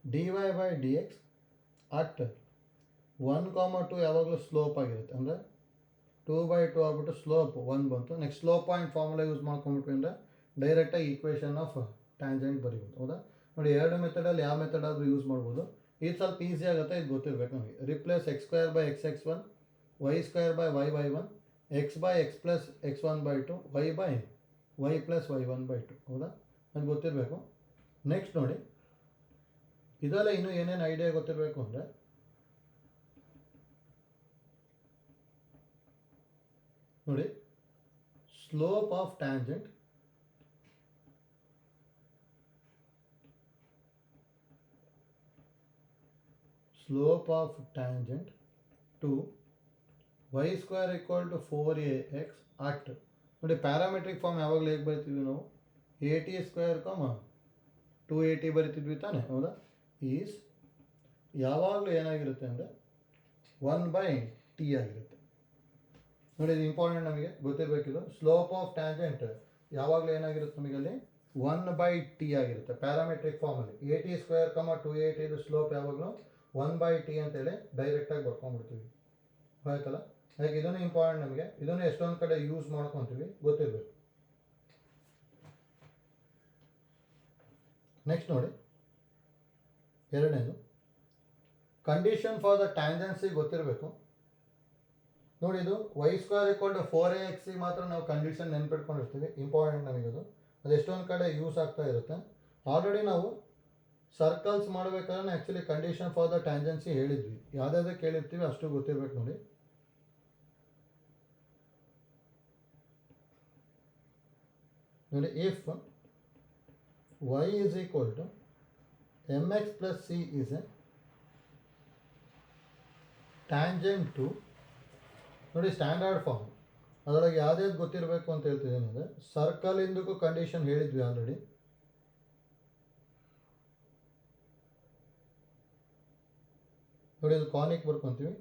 dy by dx at 1, 2 ಯಾವಾಗಲೂ slope ಆಗಿರುತ್ತೆ. ಅಂದರೆ 2 ಬೈ 2 ಆಗ್ಬಿಟ್ಟು ಸ್ಲೋಪ್ 1 ಬಂತು. Next slope point formula use ಮಾಡ್ಕೊಂಡ್ಬಿಟ್ವಿ ಅಂದರೆ ಡೈರೆಕ್ಟಾಗಿ ಈಕ್ವೇಷನ್ ಆಫ್ ಟ್ಯಾಂಜೆಂಟ್ ಬರೀಬೋದು. ಹೌದಾ? ನೋಡಿ, ಎರಡು ಮೆಥಡಲ್ಲಿ ಯಾವ ಮೆಥಡ್ ಆದರೂ ಯೂಸ್ ಮಾಡ್ಬೋದು. ಇದು ಸ್ವಲ್ಪ ಈಸಿ ಆಗುತ್ತೆ, ಇದು ಗೊತ್ತಿರಬೇಕು ನಮಗೆ. Replace x square by x(x1) y square by y(y1) x by x plus x1 by 2 y by y plus y1 by 2. ಹೌದಾ? ಅದು ಗೊತ್ತಿರಬೇಕು. ನೆಕ್ಸ್ಟ್ ನೋಡಿ, ಇದೆಲ್ಲ ಇನ್ನೂ ಏನೇನು ಐಡಿಯಾ ಗೊತ್ತಿರಬೇಕು ಅಂದರೆ ನೋಡಿ, slope of tangent to y square equal to 4ax at, ನೋಡಿ ಪ್ಯಾರಾಮೆಟ್ರಿಕ್ ಫಾರ್ಮ್ ಯಾವಾಗಲೂ ಹೇಗೆ ಬರಿತಿದ್ವಿ ನಾವು, at ಸ್ಕ್ವೇರ್ 2at ಬರಿತಿದ್ವಿ ತಾನೆ. ಹೌದಾ? ಈಸ್ ಯಾವಾಗಲೂ ಏನಾಗಿರುತ್ತೆ ಅಂದರೆ 1/t ಆಗಿರುತ್ತೆ. ನೋಡಿ, ಇದು ಇಂಪಾರ್ಟೆಂಟ್, ನಮಗೆ ಗೊತ್ತಿರಬೇಕಿದು. ಸ್ಲೋಪ್ ಆಫ್ ಟ್ಯಾಂಜೆಂಟ್ ಯಾವಾಗಲೂ ಏನಾಗಿರುತ್ತೆ ನಮಗಲ್ಲಿ 1/t ಆಗಿರುತ್ತೆ ಪ್ಯಾರಾಮೆಟ್ರಿಕ್ ಫಾರ್ಮಲ್ಲಿ. at ಸ್ಕ್ವೇರ್ 2at ಇದು ಸ್ಲೋಪ್ ಯಾವಾಗಲೂ 1/t ಅಂತೇಳಿ ಡೈರೆಕ್ಟಾಗಿ ಬರ್ಕೊಂಡ್ಬಿಡ್ತೀವಿ. ಆಯ್ತಲ್ಲ? ಹಾಗೆ ಇದನ್ನು ಇಂಪಾರ್ಟೆಂಟ್ ನಮಗೆ. ಇದನ್ನು ಎಷ್ಟೊಂದು ಕಡೆ ಯೂಸ್ ಮಾಡ್ಕೊತೀವಿ, ಗೊತ್ತಿರಬೇಕು. ನೆಕ್ಸ್ಟ್ ನೋಡಿ, ಎರಡನೇದು ಕಂಡೀಷನ್ ಫಾರ್ ದ ಟ್ಯಾಂಜೆನ್ಸಿ ಗೊತ್ತಿರಬೇಕು. ನೋಡಿ, ಇದು y square equal to 4ax ಮಾತ್ರ ನಾವು ಕಂಡೀಷನ್ ನೆನ್ಪಿಟ್ಕೊಂಡಿರ್ತೀವಿ. ಇಂಪಾರ್ಟೆಂಟ್ ನಮಗದು. ಅದು ಎಷ್ಟೊಂದು ಕಡೆ ಯೂಸ್ ಆಗ್ತಾ ಇರುತ್ತೆ. ಆಲ್ರೆಡಿ ನಾವು ಸರ್ಕಲ್ಸ್ ಮಾಡಬೇಕಾದ್ರೆ ಆ್ಯಕ್ಚುಲಿ ಕಂಡೀಷನ್ ಫಾರ್ ದ ಟ್ಯಾಂಜೆನ್ಸಿ ಹೇಳಿದ್ವಿ. ಯಾವುದಾದ್ರು ಕೇಳಿರ್ತೀವಿ ಅಷ್ಟು ಗೊತ್ತಿರಬೇಕು ನೋಡಿ. ನೋಡಿ, if y is equal to mx plus c is a tangent to, ನೋಡಿ ಸ್ಟ್ಯಾಂಡರ್ಡ್ ಫಾರ್ಮ್ ಅದರೊಳಗೆ ಯಾವುದ್ಯಾವ್ದು ಗೊತ್ತಿರಬೇಕು ಅಂತ ಹೇಳ್ತಿದ್ದೀನಿ ಅಂದರೆ, ಸರ್ಕಲ್ ಇಂದಕ್ಕೂ ಕಂಡೀಷನ್ ಹೇಳಿದ್ವಿ ಆಲ್ರೆಡಿ. ನೋಡಿ ಇದು ಕಾನಿಕ್ ಬರ್ಕೊತೀವಿ,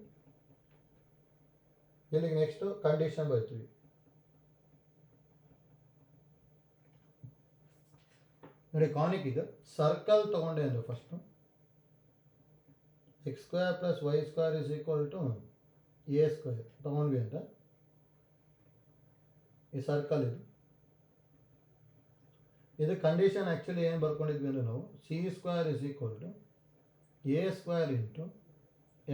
ಇಲ್ಲಿಗೆ ನೆಕ್ಸ್ಟು ಕಂಡೀಷನ್ ಬರ್ತೀವಿ. ನೋಡಿ ಕಾನಿಕ್ ಈಗ ಸರ್ಕಲ್ ತೊಗೊಂಡೆ ಅಂದರೆ first x square plus y square is equal to a square ತೊಗೊಂಡ್ವಿ ಅಂತ. ಈ ಸರ್ಕಲ್ ಇದು ಕಂಡೀಷನ್ ಆ್ಯಕ್ಚುಲಿ ಏನು ಬರ್ಕೊಂಡಿದ್ವಿ ಅಂದರೆ ನಾವು c square is equal to a square into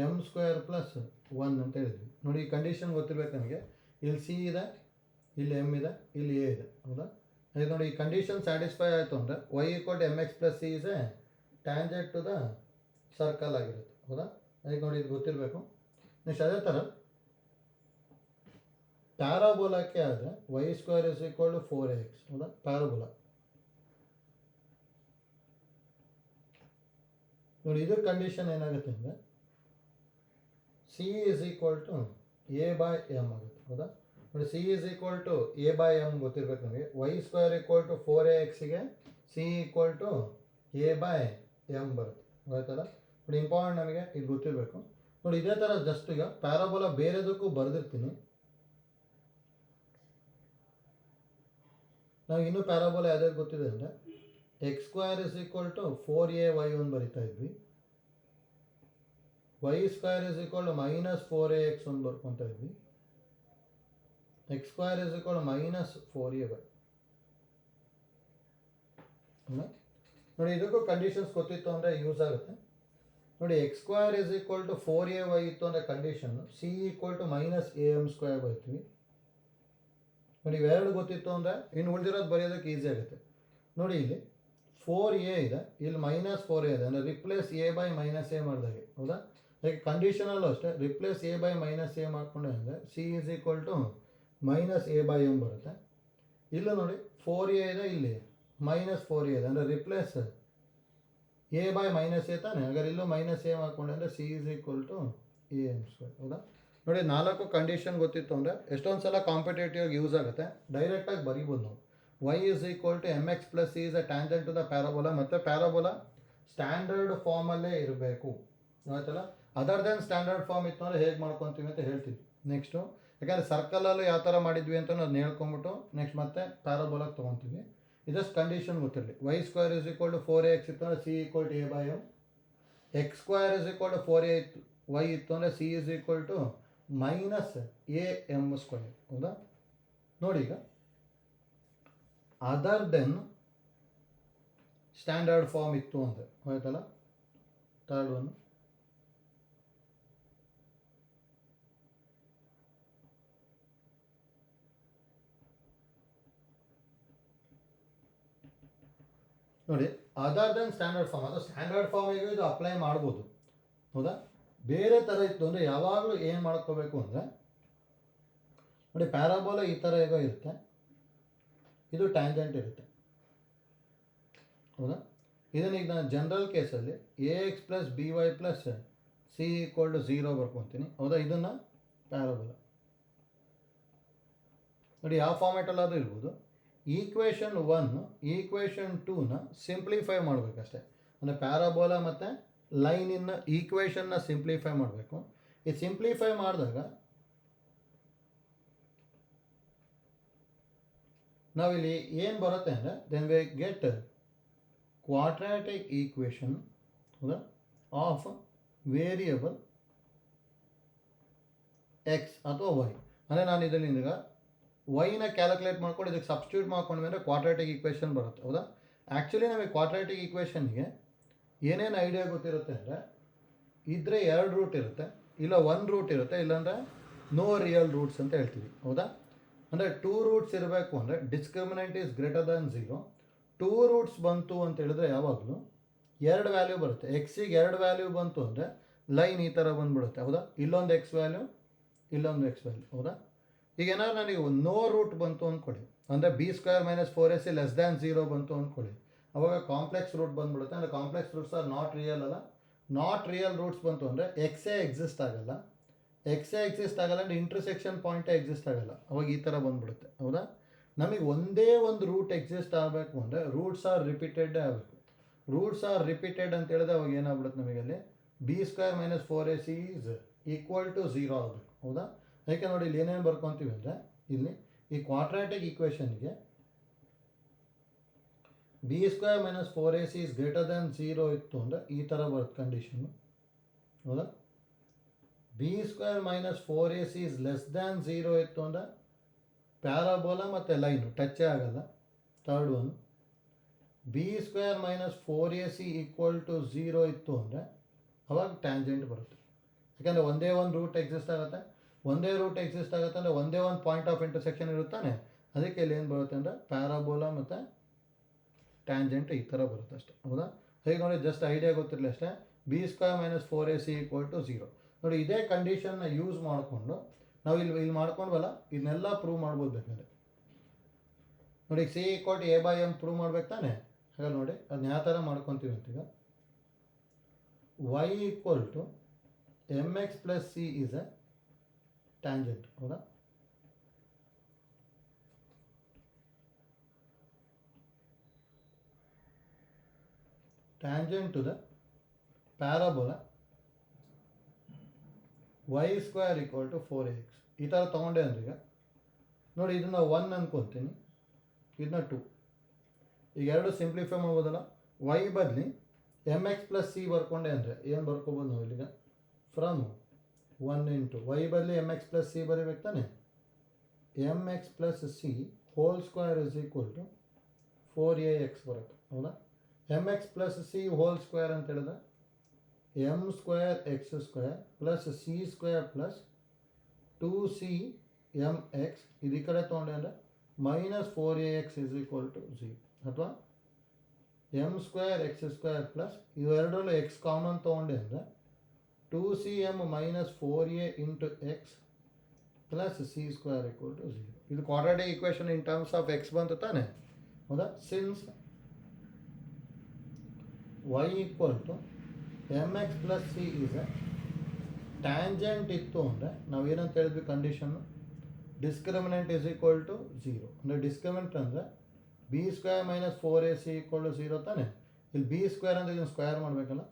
m square plus 1 ಅಂತ ಹೇಳಿದ್ವಿ. ನೋಡಿ ಈ ಕಂಡೀಷನ್ ಗೊತ್ತಿರ್ಬೇಕು ನಮಗೆ. ಇಲ್ಲಿ ಸಿ ಇದೆ, ಇಲ್ಲಿ ಎಮ್ ಇದೆ, ಇಲ್ಲಿ ಎ ಇದೆ, ಹೌದಾ? ಇದು ನೋಡಿ ಈ ಕಂಡೀಷನ್ ಸ್ಯಾಟಿಸ್ಫೈ ಆಯಿತು ಅಂದರೆ y equal to m x plus c is a tangent to the circle ಆಗಿರುತ್ತೆ, ಹೌದಾ? ಅದಕ್ಕೆ ನೋಡಿ ಇದು ಗೊತ್ತಿರಬೇಕು. ನೆಕ್ಸ್ಟ್ ಅದೇ ಥರ ಪ್ಯಾರಾಬೋಲಾಕ್ಕೆ ಆದರೆ y square is equal to 4x, ಹೌದಾ? ಪ್ಯಾರಾಬೋಲಾ ನೋಡಿ ಇದು ಕಂಡೀಷನ್ ಏನಾಗುತ್ತೆ ಅಂದರೆ c is equal to a by m ಆಗುತ್ತೆ, ಹೌದಾ? ನೋಡಿ c is equal to a by m ಗೊತ್ತಿರ್ಬೇಕು ನಮಗೆ. ವೈ ಸ್ಕ್ವೇರ್ ಈಕ್ವಲ್ ಟು 4axಗೆ c equal to a by m ಬರುತ್ತೆ, ಗೊತ್ತಲ್ಲ? ನೋಡಿ ಇಂಪಾರ್ಟೆಂಟ್ ನಮಗೆ ಇದು ಗೊತ್ತಿರಬೇಕು. ನೋಡಿ ಇದೇ ಥರ ಜಸ್ಟ್ ಈಗ ಪ್ಯಾರಾಬೋಲಾ ಬೇರೆದಕ್ಕೂ ಬರೆದಿರ್ತೀನಿ. ನಾವು ಇನ್ನೂ ಪ್ಯಾರಾಬೋಲಾ ಯಾವ್ದಾದ್ರು ಗೊತ್ತಿದೆ ಅಂದರೆ x square is equal to 4ay1 ಬರಿತಾ ಇದ್ವಿ. Y square is equal to -4ax1 ಬರ್ಕೊತಾ ಇದ್ವಿ. X square is equal to -4ay. ನೋಡಿ ಇದಕ್ಕೂ ಕಂಡೀಷನ್ಸ್ ಗೊತ್ತಿತ್ತು ಅಂದರೆ ಯೂಸ್ ಆಗುತ್ತೆ. ನೋಡಿ x square is equal to 4ay ಇತ್ತು ಅಂದರೆ condition C equal to -am² ಬರ್ತೀವಿ. ನೋಡಿ ಇವೆರಡು ಗೊತ್ತಿತ್ತು ಅಂದರೆ ಇನ್ನು ಉಳಿದಿರೋದು ಬರೆಯೋದಕ್ಕೆ ಈಸಿ ಆಗುತ್ತೆ. ನೋಡಿ ಇಲ್ಲಿ 4a ಇದೆ, ಇಲ್ಲಿ -4a ಇದೆ, ಅಂದರೆ ರಿಪ್ಲೇಸ್ a ಬೈ -a ಮಾಡಿದಾಗೆ, ಹೌದಾ? ಅದಕ್ಕೆ ಕಂಡೀಷನಲ್ಲೂ ಅಷ್ಟೇ ರಿಪ್ಲೇಸ್ a ಬೈ -a ಮಾಡಿಕೊಂಡೆ ಅಂದರೆ c is equal to -a by m ಬರುತ್ತೆ. ಇಲ್ಲೂ ನೋಡಿ 4a ಇದೆ, ಇಲ್ಲಿ -4a ಇದೆ, ಅಂದರೆ ರಿಪ್ಲೇಸ್ a ಬೈ -a ತಾನೆ. ಹಾಗಾದ್ರೆ ಇಲ್ಲೂ -a ಮಾಡಿಕೊಂಡೆ ಅಂದರೆ c is equal to am², ಹೌದಾ? ನೋಡಿ 4 ಕಂಡೀಷನ್ ಗೊತ್ತಿತ್ತು ಅಂದರೆ ಎಷ್ಟೊಂದು ಸಲ ಕಾಂಪಿಟೇಟಿವ್ ಯೂಸ್ ಆಗುತ್ತೆ. ಡೈರೆಕ್ಟಾಗಿ ಬರೀಬೋದು ನಾವು. Y is equal to m x plus c is a tangent to the parabola. ಮತ್ತು ಪ್ಯಾರಾಬೋಲಾ ಸ್ಟ್ಯಾಂಡರ್ಡ್ ಫಾರ್ಮಲ್ಲೇ ಇರಬೇಕು, ಆಯ್ತಲ್ಲ? ಅದರ್ ದೆನ್ ಸ್ಟ್ಯಾಂಡರ್ಡ್ ಫಾರ್ಮ್ ಇತ್ತು ಅಂದರೆ ಹೇಗೆ ಮಾಡ್ಕೊತೀವಿ ಅಂತ ಹೇಳ್ತೀವಿ ನೆಕ್ಸ್ಟು. ಯಾಕಂದರೆ ಸರ್ಕಲಲ್ಲೂ ಯಾವ ಥರ ಮಾಡಿದ್ವಿ ಅಂತ ಅದನ್ನ ಹೇಳ್ಕೊಂಬಿಟ್ಟು ನೆಕ್ಸ್ಟ್ ಮತ್ತೆ ಪ್ಯಾರಾಬೋಲಾಗೆ ತೊಗೊತೀವಿ. ಇದಷ್ಟು ಕಂಡೀಷನ್ ಗೊತ್ತಿರಲಿ. Y square is equal to 4ax ಇತ್ತು ಅಂದರೆ c equal to a by m. X square is equal to 4a ಇತ್ತು ವೈ ಇತ್ತು ಅಂದರೆ c is equal to -am², ಹೌದಾ? ನೋಡಿ ಈಗ ಅದರ್ ದೆನ್ ಸ್ಟ್ಯಾಂಡರ್ಡ್ ಫಾರ್ಮ್ ಇತ್ತು ಅಂದರೆ ಆಯ್ತಲ್ಲ. ಥರ್ಡ್ ಒನ್ ನೋಡಿ ಅದರ್ ದೆನ್ ಸ್ಟ್ಯಾಂಡರ್ಡ್ ಫಾರ್ಮ್, ಅದು ಸ್ಟ್ಯಾಂಡರ್ಡ್ ಫಾರ್ಮಿಗೆ ಇದು ಅಪ್ಲೈ ಮಾಡ್ಬೋದು, ಹೌದಾ? ಬೇರೆ ಥರ ಇತ್ತು ಅಂದರೆ ಯಾವಾಗಲೂ ಏನು ಮಾಡ್ಕೋಬೇಕು ಅಂದರೆ ನೋಡಿ ಪ್ಯಾರಾಬೋಲಾ ಈ ಥರ ಹೇಗೋ ಇರುತ್ತೆ, ಇದು ಟ್ಯಾಂಜೆಂಟ್ ಇರುತ್ತೆ, ಹೌದಾ? ಇದನ್ನೀಗ ನಾನು ಜನರಲ್ ಕೇಸಲ್ಲಿ ax plus by plus c equal to 0 ಬರ್ಕೊತೀನಿ, ಹೌದಾ? ಇದನ್ನು ಪ್ಯಾರಾಬೋಲಾ ನೋಡಿ ಯಾವ ಫಾರ್ಮ್ಯಾಟಲ್ಲಾದರೂ ಇರ್ಬೋದು. ಈಕ್ವೇಷನ್ 1 ಈಕ್ವೇಷನ್ 2ನ ಸಿಂಪ್ಲಿಫೈ ಮಾಡಬೇಕಷ್ಟೆ. ಅಂದರೆ ಪ್ಯಾರಾಬೋಲಾ ಮತ್ತು ಲೈನಿನ ಈಕ್ವೇಷನ್ನ ಸಿಂಪ್ಲಿಫೈ ಮಾಡಬೇಕು. ಈ ಸಿಂಪ್ಲಿಫೈ ಮಾಡಿದಾಗ ನಾವಿಲ್ಲಿ ಏನು ಬರುತ್ತೆ ಅಂದರೆ then we get quadratic equation, ಹೌದಾ, ಆಫ್ ವೇರಿಯಬಲ್ ಎಕ್ಸ್ ಅಥವಾ ವೈ. ಅಂದರೆ ನಾನು ಇದರಿಂದ ಈಗ ವೈನ ಕ್ಯಾಲ್ಕುಲೇಟ್ ಮಾಡ್ಕೊಂಡು ಇದಕ್ಕೆ ಸಬ್ಸ್ಟಿಟ್ಯೂಟ್ ಮಾಡ್ಕೊಂಡ್ವಿ ಅಂದರೆ ಕ್ವಾಡ್ರಾಟಿಕ್ ಈಕ್ವೇಷನ್ ಬರುತ್ತೆ, ಹೌದಾ? ಆ್ಯಕ್ಚುಲಿ ನಮಗೆ ಕ್ವಾಡ್ರಾಟಿಕ್ ಈಕ್ವೇಷನ್ಗೆ ಏನೇನು ಐಡಿಯಾ ಗೊತ್ತಿರುತ್ತೆ ಅಂದರೆ ಇದ್ದರೆ 2 ರೂಟ್ ಇರುತ್ತೆ, ಇಲ್ಲ 1 ರೂಟ್ ಇರುತ್ತೆ, ಇಲ್ಲಾಂದರೆ ನೋ ರಿಯಲ್ ರೂಟ್ಸ್ ಅಂತ ಹೇಳ್ತೀವಿ, ಹೌದಾ? ಅಂದರೆ 2 ರೂಟ್ಸ್ ಇರಬೇಕು ಅಂದರೆ discriminant is greater than 0. 2 roots ಬಂತು ಅಂತ ಹೇಳಿದ್ರೆ ಯಾವಾಗಲೂ ಎರಡು ವ್ಯಾಲ್ಯೂ ಬರುತ್ತೆ. ಎಕ್ಸಿಗೆ ಎರಡು ವ್ಯಾಲ್ಯೂ ಬಂತು ಅಂದರೆ ಲೈನ್ ಈ ಥರ ಬಂದುಬಿಡುತ್ತೆ, ಹೌದಾ? ಇಲ್ಲೊಂದು ಎಕ್ಸ್ ವ್ಯಾಲ್ಯೂ, ಇಲ್ಲೊಂದು ಎಕ್ಸ್ ವ್ಯಾಲ್ಯೂ, ಹೌದಾ? ಈಗ ಏನಾದ್ರು ನನಗೆ ನೋ ರೂಟ್ ಬಂತು ಅಂದ್ಕೊಳ್ಳಿ, ಅಂದರೆ b square minus 4ac less than 0 ಬಂತು ಅಂದ್ಕೊಳ್ಳಿ, ಅವಾಗ ಕಾಂಪ್ಲೆಕ್ಸ್ ರೂಟ್ ಬಂದುಬಿಡುತ್ತೆ. ಅಂದರೆ complex roots are not real ಅಲ್ಲ. ನಾಟ್ ರಿಯಲ್ ರೂಟ್ಸ್ ಬಂತು ಅಂದರೆ ಎಕ್ಸೇ ಎಕ್ಸಿಸ್ಟ್ ಆಗಲ್ಲ. ಎಕ್ಸೇ ಎಕ್ಸಿಸ್ಟ್ ಆಗಲ್ಲ ಅಂದರೆ ಇಂಟರ್ಸೆಕ್ಷನ್ ಪಾಯಿಂಟೇ ಎಕ್ಸಿಸ್ಟ್ ಆಗಲ್ಲ. ಅವಾಗ ಈ ಥರ ಬಂದುಬಿಡುತ್ತೆ, ಹೌದಾ? ನಮಗೆ ಒಂದೇ ಒಂದು ರೂಟ್ ಎಕ್ಸಿಸ್ಟ್ ಆಗಬೇಕು ಅಂದರೆ ರೂಟ್ಸ್ ಆರ್ ರಿಪೀಟೆಡೇ ಆಗಬೇಕು. ರೂಟ್ಸ್ ಆರ್ ರಿಪೀಟೆಡ್ ಅಂತ ಹೇಳಿದ್ರೆ ಅವಾಗ ಏನಾಗ್ಬಿಡುತ್ತೆ ನಮಗೆ ಅಲ್ಲಿ b square minus 4ac is equal to 0 ಆಗಬೇಕು, ಹೌದಾ? ಯಾಕೆ ನೋಡಿ ಇಲ್ಲಿ ಏನೇನು ಬರ್ಕೊತೀವಿ ಅಂದರೆ ಇಲ್ಲಿ ಈ ಕ್ವಾಡ್ರಾಟಿಕ್ ಈಕ್ವೇಷನ್ಗೆ b square minus 4ac is greater than 0 ಇತ್ತು ಅಂದರೆ ಈ ಥರ ಬರುತ್ತೆ ಕಂಡೀಷನ್ನು, ಹೌದಾ? B square minus 4ac is less than 0 ಇತ್ತು ಅಂದರೆ ಪ್ಯಾರಾಬೋಲಾ ಮತ್ತು ಲೈನು ಟಚ್ಚೇ ಆಗಲ್ಲ. Third one, b square minus 4ac equal to 0 ಇತ್ತು ಅಂದರೆ ಅವಾಗ ಟ್ಯಾಂಜೆಂಟ್ ಬರುತ್ತೆ. ಯಾಕಂದರೆ ಒಂದೇ ಒಂದು ರೂಟ್ ಎಕ್ಸಿಸ್ಟ್ ಆಗುತ್ತೆ. ಒಂದೇ ರೂಟ್ ಎಕ್ಸಿಸ್ಟ್ ಆಗುತ್ತೆ ಅಂದರೆ ಒಂದೇ ಒಂದು ಪಾಯಿಂಟ್ ಆಫ್ ಇಂಟರ್ಸೆಕ್ಷನ್ ಇರುತ್ತಾನೆ. ಅದಕ್ಕೆ ಇಲ್ಲಿ ಏನು ಬರುತ್ತೆ ಅಂದರೆ ಪ್ಯಾರಾಬೋಲಾ ಮತ್ತು ಟ್ಯಾಂಜೆಂಟ್ ಈ ಥರ ಬರುತ್ತೆ ಅಷ್ಟೇ, ಹೌದಾ? ಹೇಗೆ ನೋಡಿ ಜಸ್ಟ್ ಐಡಿಯಾ ಗೊತ್ತಿರಲಿ ಅಷ್ಟೇ. B square minus 4ac equal to 0 ನೋಡಿ, ಇದೇ ಕಂಡೀಷನ್ನ ಯೂಸ್ ಮಾಡಿಕೊಂಡು ನಾವು ಇಲ್ಲಿ ಮಾಡ್ಕೊಂಡ್ವಲ್ಲ, ಇದನ್ನೆಲ್ಲ ಪ್ರೂವ್ ಮಾಡ್ಬೋದು ಬೇಕಾದ್ರೆ. ನೋಡಿ C equal to a/m prove ಮಾಡ್ಬೇಕು ತಾನೆ. ಹಾಗಾದ್ರೆ ನೋಡಿ ಅದನ್ನ ಯಾವ ಥರ ಮಾಡ್ಕೊತೀವಿ ಅಂತೀಗ, y equal to mx plus c is a tangent, ಹೌದಾ? Tangent to the parabola y square equal to 4ax ಈ ಥರ ತೊಗೊಂಡೆ ಅಂದ್ರೆ ಈಗ ನೋಡಿ ಇದನ್ನು 1 ಅನ್ಕೊತೀನಿ, ಇದನ್ನ 2. ಈಗ ಎರಡು ಸಿಂಪ್ಲಿಫೈ ಮಾಡ್ಬೋದಲ್ಲ. y ಬದಲಿ mx ಪ್ಲಸ್ c ಬರ್ಕೊಂಡೆ ಅಂದರೆ ಏನು ಬರ್ಕೋಬೋದು ನಾವು ಇಲ್ಲಿಗ, ಫ್ರಮ್ 1 ಇಂಟು y ಬದಲಿ mx ಪ್ಲಸ್ c ಬರೀಬೇಕು ತಾನೆ. mx plus c whole square is equal to 4ax ಬರುತ್ತೆ, ಹೌದಾ? mx plus c whole square ಅಂತ ಹೇಳಿದ್ರೆ m square x square plus c square plus 2cmx ಇದು ಈ ಕಡೆ ತೊಗೊಂಡೆ ಅಂದರೆ minus 4ax is equal to 0, ಅಥವಾ m square x square plus ಇವೆರಡರಲ್ಲೂ ಎಕ್ಸ್ ಕಾಮನ್ ತೊಗೊಂಡೆ ಅಂದರೆ 2cm minus 4a into x plus c square equal to 0. ಇದು quadratic equation in terms of x ಬಂತು ತಾನೆ, ಹೌದಾ? Since y equal to mx plus c is a tangent ಇತ್ತು ಅಂದರೆ ನಾವು ಏನಂತ ಹೇಳಿದ್ವಿ condition, discriminant is equal to 0. ಅಂದರೆ ಡಿಸ್ಕ್ರಿಮಿನೆಂಟ್ ಅಂದರೆ b square minus 4ac equal to 0 ತಾನೆ. ಇಲ್ಲಿ ಬಿ ಸ್ಕ್ವೇರ್ ಅಂದರೆ ಇದನ್ನು ಸ್ಕ್ವೇರ್ ಮಾಡಬೇಕಲ್ಲ,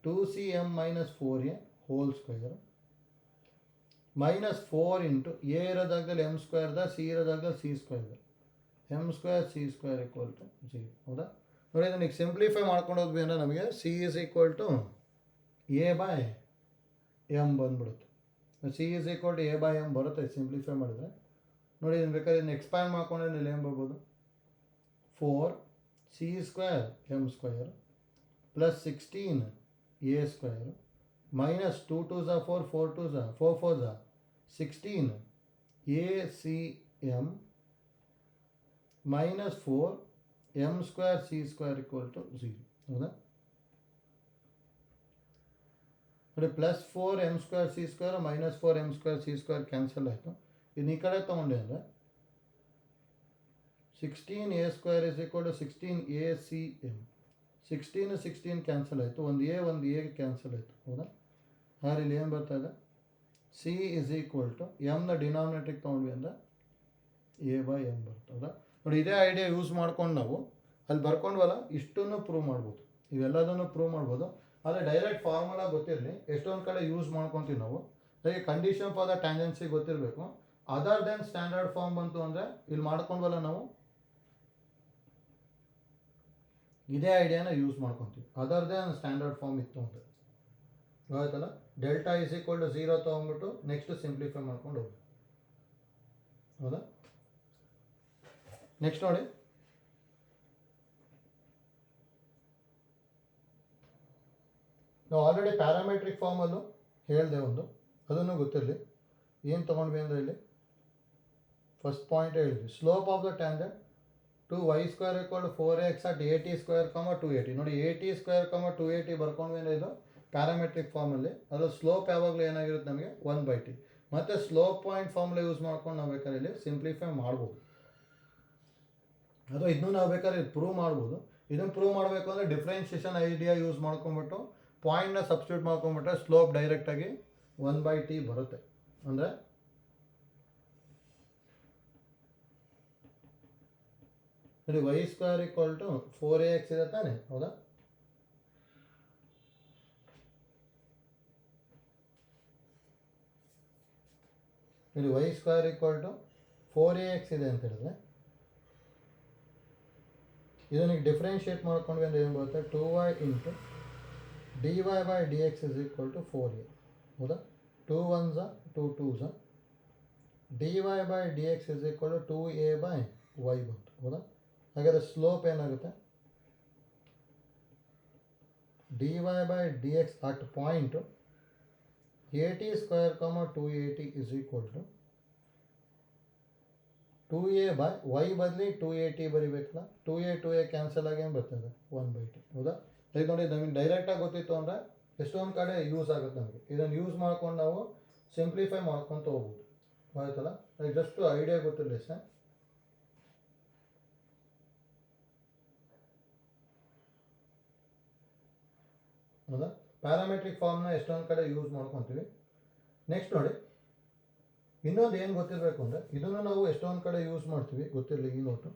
2cm minus 4a whole square minus 4 into a ಇರೋದಾಗದಲ್ಲಿ ಎಮ್ ಸ್ಕ್ವೇರ್ದ, ಸಿ ಇರೋದಾಗದಲ್ಲಿ ಸಿ ಸ್ಕ್ವೇರ್ದ, m square c square equal to 0, ಹೌದಾ? ನೋಡಿ ಇದನ್ನ ಈಗ ಸಿಂಪ್ಲಿಫೈ ಮಾಡ್ಕೊಂಡು ಹೋದ್ವಿ ಅಂದರೆ ನಮಗೆ C is equal to a/m ಬಂದ್ಬಿಡುತ್ತೆ. C is equal to a/m ಬರುತ್ತೆ ಸಿಂಪ್ಲಿಫೈ ಮಾಡಿದ್ರೆ. ನೋಡಿ ಇದನ್ನು ಬೇಕಾದ್ರೆ ಇದನ್ನು ಎಕ್ಸ್ಪ್ಯಾಂಡ್ ಮಾಡ್ಕೊಂಡ್ರೆ ಇಲ್ಲಿ ಏನು ಬರ್ಬೋದು, 4c square m square plus 16a square minus 2 2s 4 4 2s 4 4s 16 acm minus 4m square c square equal to 0, ಹೌದಾ? ನೋಡಿ plus 4m square c square minus 4m square c square cancel ಆಯಿತು. ಇನ್ನು ಈ ಕಡೆ ತೊಗೊಂಡೆ ಅಂದರೆ 16a square is equal to 16acm. 16 cancel ಆಯಿತು, ಒಂದು ಎ ಕ್ಯಾನ್ಸಲ್ ಆಯಿತು, ಹೌದಾ? ಹಾಗೆ ಇಲ್ಲಿ ಏನು ಬರ್ತಾ ಇದೆ, ಸಿ ಇಸ್ ಈಕ್ವಲ್ ಟು ಎಮ್ನ ಡಿನಾಮಿನೇಟ್ರಿಗೆ ತೊಗೊಂಡ್ವಿ ಅಂದರೆ a/m ಬರುತ್ತೆ, ಹೌದಾ? ನೋಡಿ ಇದೇ ಐಡಿಯಾ ಯೂಸ್ ಮಾಡ್ಕೊಂಡು ನಾವು ಅಲ್ಲಿ ಬರ್ಕೊಂಡ್ವಲ್ಲ ಇಷ್ಟನ್ನು ಪ್ರೂವ್ ಮಾಡ್ಬೋದು, ಇವೆಲ್ಲದನ್ನು ಪ್ರೂವ್ ಮಾಡ್ಬೋದು. ಆದರೆ ಡೈರೆಕ್ಟ್ ಫಾರ್ಮುಲಾ ಗೊತ್ತಿರಲಿ, ಎಷ್ಟೊಂದು ಕಡೆ ಯೂಸ್ ಮಾಡ್ಕೊತೀವಿ ನಾವು. ಹಾಗೆ ಕಂಡೀಷನ್ ಫಾರ್ ದ ಟ್ಯಾಂಜೆನ್ಸಿ ಗೊತ್ತಿರಬೇಕು. ಅದರ್ ದೆನ್ ಸ್ಟ್ಯಾಂಡರ್ಡ್ ಫಾರ್ಮ್ ಬಂತು ಅಂದರೆ ಇಲ್ಲಿ ಮಾಡ್ಕೊಂಡ್ವಲ್ಲ ನಾವು ಇದೇ ಐಡಿಯಾನ ಯೂಸ್ ಮಾಡ್ಕೊತೀವಿ. ಅದರ್ ದೆನ್ ಸ್ಟ್ಯಾಂಡರ್ಡ್ ಫಾರ್ಮ್ ಇತ್ತು ಅಂದರೆ ಆಯ್ತಲ್ಲ. ಡೆಲ್ಟಾ ಇಸ್ ಈಕ್ವಲ್ ಟು 0 ತೊಗೊಂಡ್ಬಿಟ್ಟು ನೆಕ್ಸ್ಟ್ ಸಿಂಪ್ಲಿಫೈ ಮಾಡ್ಕೊಂಡು ಹೋಗಿ, ಹೌದಾ? ನೆಕ್ಸ್ಟ್ ನೋಡಿ, ನಾವು ಆಲ್ರೆಡಿ ಪ್ಯಾರಾಮೆಟ್ರಿಕ್ ಫಾರ್ಮಲ್ಲೂ ಹೇಳಿದೆ ಒಂದು, ಅದನ್ನು ಗೊತ್ತಿರಲಿ. ಏನು ತೊಗೊಂಡ್ವಿ ಅಂದರೆ ಇಲ್ಲಿ ಫಸ್ಟ್ ಪಾಯಿಂಟ್ ಹೇಳಿದ್ವಿ, slope of the tangent 2y² = 4x at at² 280. ನೋಡಿ at² 280 ಬರ್ಕೊಂಡ್ಮೇಲೆ ಇದು ಪ್ಯಾರಾಮೆಟ್ರಿಕ್ ಫಾರ್ಮಲ್ಲಿ ಅದರ ಸ್ಲೋಪ್ ಯಾವಾಗಲೂ ಏನಾಗಿರುತ್ತೆ ನಮಗೆ 1/t. ಮತ್ತು ಸ್ಲೋಪ್ ಪಾಯಿಂಟ್ ಫಾರ್ಮುಲಾ ಯೂಸ್ ಮಾಡ್ಕೊಂಡು ನಾವು ಬೇಕಾದ್ರೆ ಇಲ್ಲಿ ಸಿಂಪ್ಲಿಫೈ ಮಾಡ್ಬೋದು, ಅಥವಾ ಇದನ್ನು ನಾವು ಬೇಕಾದ್ರೆ ಪ್ರೂವ್ ಮಾಡ್ಬೋದು. ಇದನ್ನು ಪ್ರೂವ್ ಮಾಡಬೇಕು ಅಂದರೆ ಡಿಫ್ರೆನ್ಷಿಯೇಷನ್ ಐಡಿಯಾ ಯೂಸ್ ಮಾಡ್ಕೊಂಬಿಟ್ಟು ಪಾಯಿಂಟ್ನ ಸಬ್ಸ್ಟಿಟ್ಯೂಟ್ ಮಾಡ್ಕೊಂಬಿಟ್ರೆ ಸ್ಲೋಪ್ ಡೈರೆಕ್ಟಾಗಿ 1/t ಬರುತ್ತೆ. ಅಂದರೆ ನೋಡಿ y² = 4ax ಇದೆ ತಾನೆ, ಹೌದಾ? ಇಲ್ಲಿ y² = 4ax ಇದೆ ಅಂತ ಹೇಳಿದ್ರೆ ಇದನ್ನು ಡಿಫ್ರೆನ್ಷಿಯೇಟ್ ಮಾಡ್ಕೊಂಡ್ವಿ ಅಂದರೆ ಏನು ಬರುತ್ತೆ? 2y × dy/dx = 4a, ಹೌದಾ? 2 1s 2 2s, dy/dx = 2a/y ಬಂತು, ಹೌದಾ? ಹಾಗಾದರೆ ಸ್ಲೋಪ್ ಏನಾಗುತ್ತೆ? dy/dx at point at² 280 = 2a/y ಬದಲಿ 280 ಬರಿಬೇಕಲ್ಲ, 2a ಕ್ಯಾನ್ಸಲ್ ಆಗಿ ಏನು ಬರ್ತದೆ? 1/t, ಹೌದಾ? ಇದು ನೋಡಿ ನಮಗೆ ಡೈರೆಕ್ಟಾಗಿ ಗೊತ್ತಿತ್ತು ಅಂದರೆ ಎಷ್ಟೊಂದು ಕಡೆ ಯೂಸ್ ಆಗುತ್ತೆ ನಮಗೆ. ಇದನ್ನು ಯೂಸ್ ಮಾಡ್ಕೊಂಡು ನಾವು ಸಿಂಪ್ಲಿಫೈ ಮಾಡ್ಕೊತ ಹೋಗ್ಬೋದು, ಆಯ್ತಲ್ಲ? ಜಸ್ಟ್ ಐಡಿಯಾ ಗೊತ್ತಿರಲಿ ಸರ್. ಹೌದಾ? ಪ್ಯಾರಾಮೆಟ್ರಿಕ್ ಫಾರ್ಮ್ನ ಎಷ್ಟೊಂದು ಕಡೆ ಯೂಸ್ ಮಾಡ್ಕೊತೀವಿ. ನೆಕ್ಸ್ಟ್ ನೋಡಿ, ಇನ್ನೊಂದು ಏನು ಗೊತ್ತಿರಬೇಕು ಅಂದರೆ ಇದನ್ನು ನಾವು ಎಷ್ಟೊಂದು ಕಡೆ ಯೂಸ್ ಮಾಡ್ತೀವಿ, ಗೊತ್ತಿರಲಿ ಈ ನೋಟು.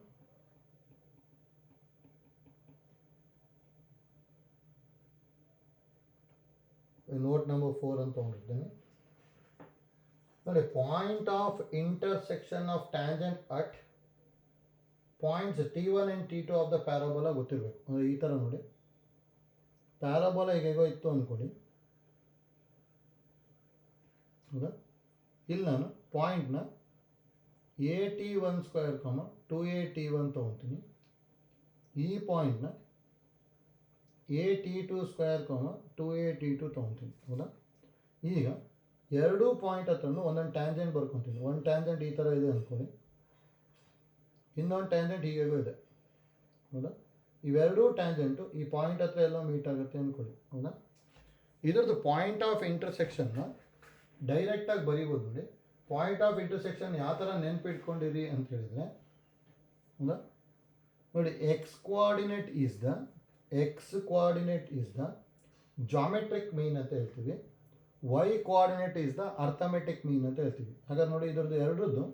ನೋಟ್ ನಂಬರ್ 4 ಅಂತ ತೊಗೊಂಡಿರ್ತೇನೆ ನೋಡಿ. Point of intersection of tangent at points T1 and T2 of the parabola ಗೊತ್ತಿರಬೇಕು. ಅಂದರೆ ಈ ಥರ ನೋಡಿ, ಪ್ಯಾರಾಬೋಲಾ ಹೇಗೋ ಇತ್ತು ಅಂದ್ಕೊಳ್ಳಿ, ಹೌದಾ? ಇಲ್ಲಿ ನಾನು ಪಾಯಿಂಟ್ನ at1², 2at1 ತೊಗೊತೀನಿ. ಈ ಪಾಯಿಂಟ್ನ at2², 2at2 ತೊಗೊತೀನಿ, ಹೌದಾ? ಈಗ ಎರಡೂ ಪಾಯಿಂಟ್ ಹತ್ರನೂ ಒಂದೊಂದು ಟ್ಯಾಂಜೆಂಟ್ ಬರ್ಕೊತೀನಿ. ಒಂದು ಟ್ಯಾಂಜೆಂಟ್ ಈ ಥರ ಇದೆ ಅಂದ್ಕೊಳ್ಳಿ, ಇನ್ನೊಂದು ಟ್ಯಾಂಜೆಂಟ್ ಹೀಗೇಗೋ ಇದೆ, ಹೌದಾ? ಇವೆರಡೂ ಟ್ಯಾಂಜೆಂಟು ಈ ಪಾಯಿಂಟ್ ಹತ್ರ ಎಲ್ಲ ಮೀಟ್ ಆಗುತ್ತೆ ಅಂದ್ಕೊಳ್ಳಿ, ಹೌದಾ? ಇದ್ರದ್ದು ಪಾಯಿಂಟ್ ಆಫ್ ಇಂಟರ್ಸೆಕ್ಷನ್ನ ಡೈರೆಕ್ಟಾಗಿ ಬರೀಬೋದು ನೋಡಿ. ಪಾಯಿಂಟ್ ಆಫ್ ಇಂಟರ್ಸೆಕ್ಷನ್ ಯಾವ ಥರ ನೆನಪಿಟ್ಕೊಂಡಿರಿ ಅಂತ ಹೇಳಿದರೆ, ಹೌದಾ? ನೋಡಿ, x coordinate is the geometric mean ಅಂತ ಹೇಳ್ತೀವಿ, y coordinate is the arithmetic mean ಅಂತ ಹೇಳ್ತೀವಿ. ಹಾಗಾದ್ರೆ ನೋಡಿ, ಇದರದ್ದು ಎರಡರದ್ದು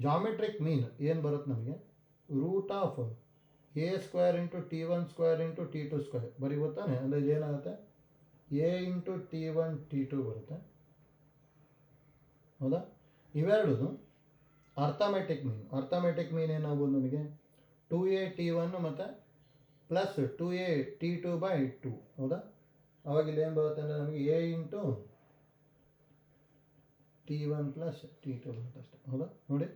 ಜಾಮೆಟ್ರಿಕ್ ಮೀನ್ ಏನು ಬರುತ್ತೆ ನಮಗೆ? √(a² × t1² × t2² ಬರೀಬೋತಾನೆ? ಅಂದರೆ ಇದೇನಾಗುತ್ತೆ? a × t1 t2 ಬರುತ್ತೆ, ಹೌದಾ? ಇವೆರಡದು ಅರ್ಥಮೆಟಿಕ್ ಮೀನ್ ಏನಾಗ್ಬೋದು ನಮಗೆ? 2at1 ಮತ್ತು ಪ್ಲಸ್ 2a/t2/2, ಹೌದಾ? ಅವಾಗ ಇಲ್ಲಿ ಏನು ಬರುತ್ತೆ ಅಂದರೆ ನಮಗೆ a × t1 + t2 ಬರುತ್ತೆ ಅಷ್ಟೇ, ಹೌದಾ? ನೋಡಿ,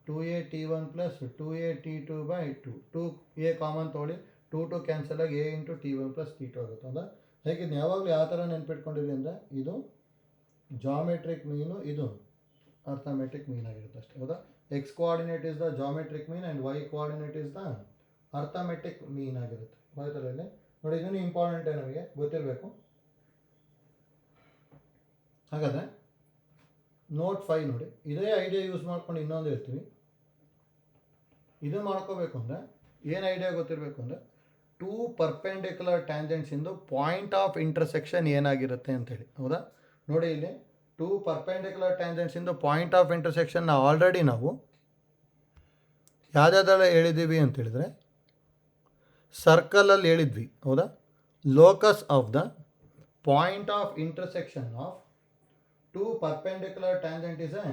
2a/t1 + 2a/t2/2, 2a ಕಾಮನ್ ತೊಗೊಳ್ಳಿ, 2 ಕ್ಯಾನ್ಸಲ್ ಆಗಿ a × t1 + t2 ಆಗುತ್ತೆ, ಹೌದಾ? ಹೇಗೆ ಯಾವಾಗಲೂ ಯಾವ ಥರ ನೆನ್ಪಿಟ್ಕೊಂಡಿರಿ ಅಂದರೆ ಇದು ಜಾಮೆಟ್ರಿಕ್ ಮೀನು, ಇದು ಅರ್ಥಮೆಟಿಕ್ ಮೀನ್ ಆಗಿರುತ್ತೆ ಅಷ್ಟೇ, ಹೌದಾ? X coordinate is the geometric mean and y coordinate is the arithmetic mean ಆಗಿರುತ್ತೆ, ಆಯ್ತಲ್ಲ? ಇಲ್ಲಿ ನೋಡಿ, ಇದನ್ನು ಇಂಪಾರ್ಟೆಂಟೇ, ನಮಗೆ ಗೊತ್ತಿರಬೇಕು. ಹಾಗಾದರೆ ನೋಟ್ 5 ನೋಡಿ, ಇದೇ ಐಡಿಯಾ ಯೂಸ್ ಮಾಡ್ಕೊಂಡು ಇನ್ನೊಂದು ಹೇಳ್ತೀವಿ. ಇದು ಮಾಡ್ಕೋಬೇಕು ಅಂದರೆ ಏನು ಐಡಿಯಾ ಗೊತ್ತಿರಬೇಕು ಅಂದರೆ 2 ಪರ್ಪೆಂಡಿಕ್ಯುಲರ್ ಟ್ಯಾಂಜೆಂಟ್ಸ್ ಇಂದು ಪಾಯಿಂಟ್ ಆಫ್ ಇಂಟರ್ಸೆಕ್ಷನ್ ಏನಾಗಿರುತ್ತೆ ಅಂತೇಳಿ, ಹೌದಾ? ನೋಡಿ, ಇಲ್ಲಿ 2 ಪರ್ಪೆಂಡಿಕ್ಯುಲರ್ ಟ್ಯಾಂಜೆಂಟ್ಸ್ ಇಂದು ಪಾಯಿಂಟ್ ಆಫ್ ಇಂಟರ್ಸೆಕ್ಷನ್ ಆಲ್ರೆಡಿ ನಾವು ಯಾವುದಾದೆಲ್ಲ ಹೇಳಿದ್ದೀವಿ ಅಂತ ಹೇಳಿದ್ರೆ ಸರ್ಕಲಲ್ಲಿ ಹೇಳಿದ್ವಿ, ಹೌದಾ? Locus of the point of intersection of 2 perpendicular tangent is a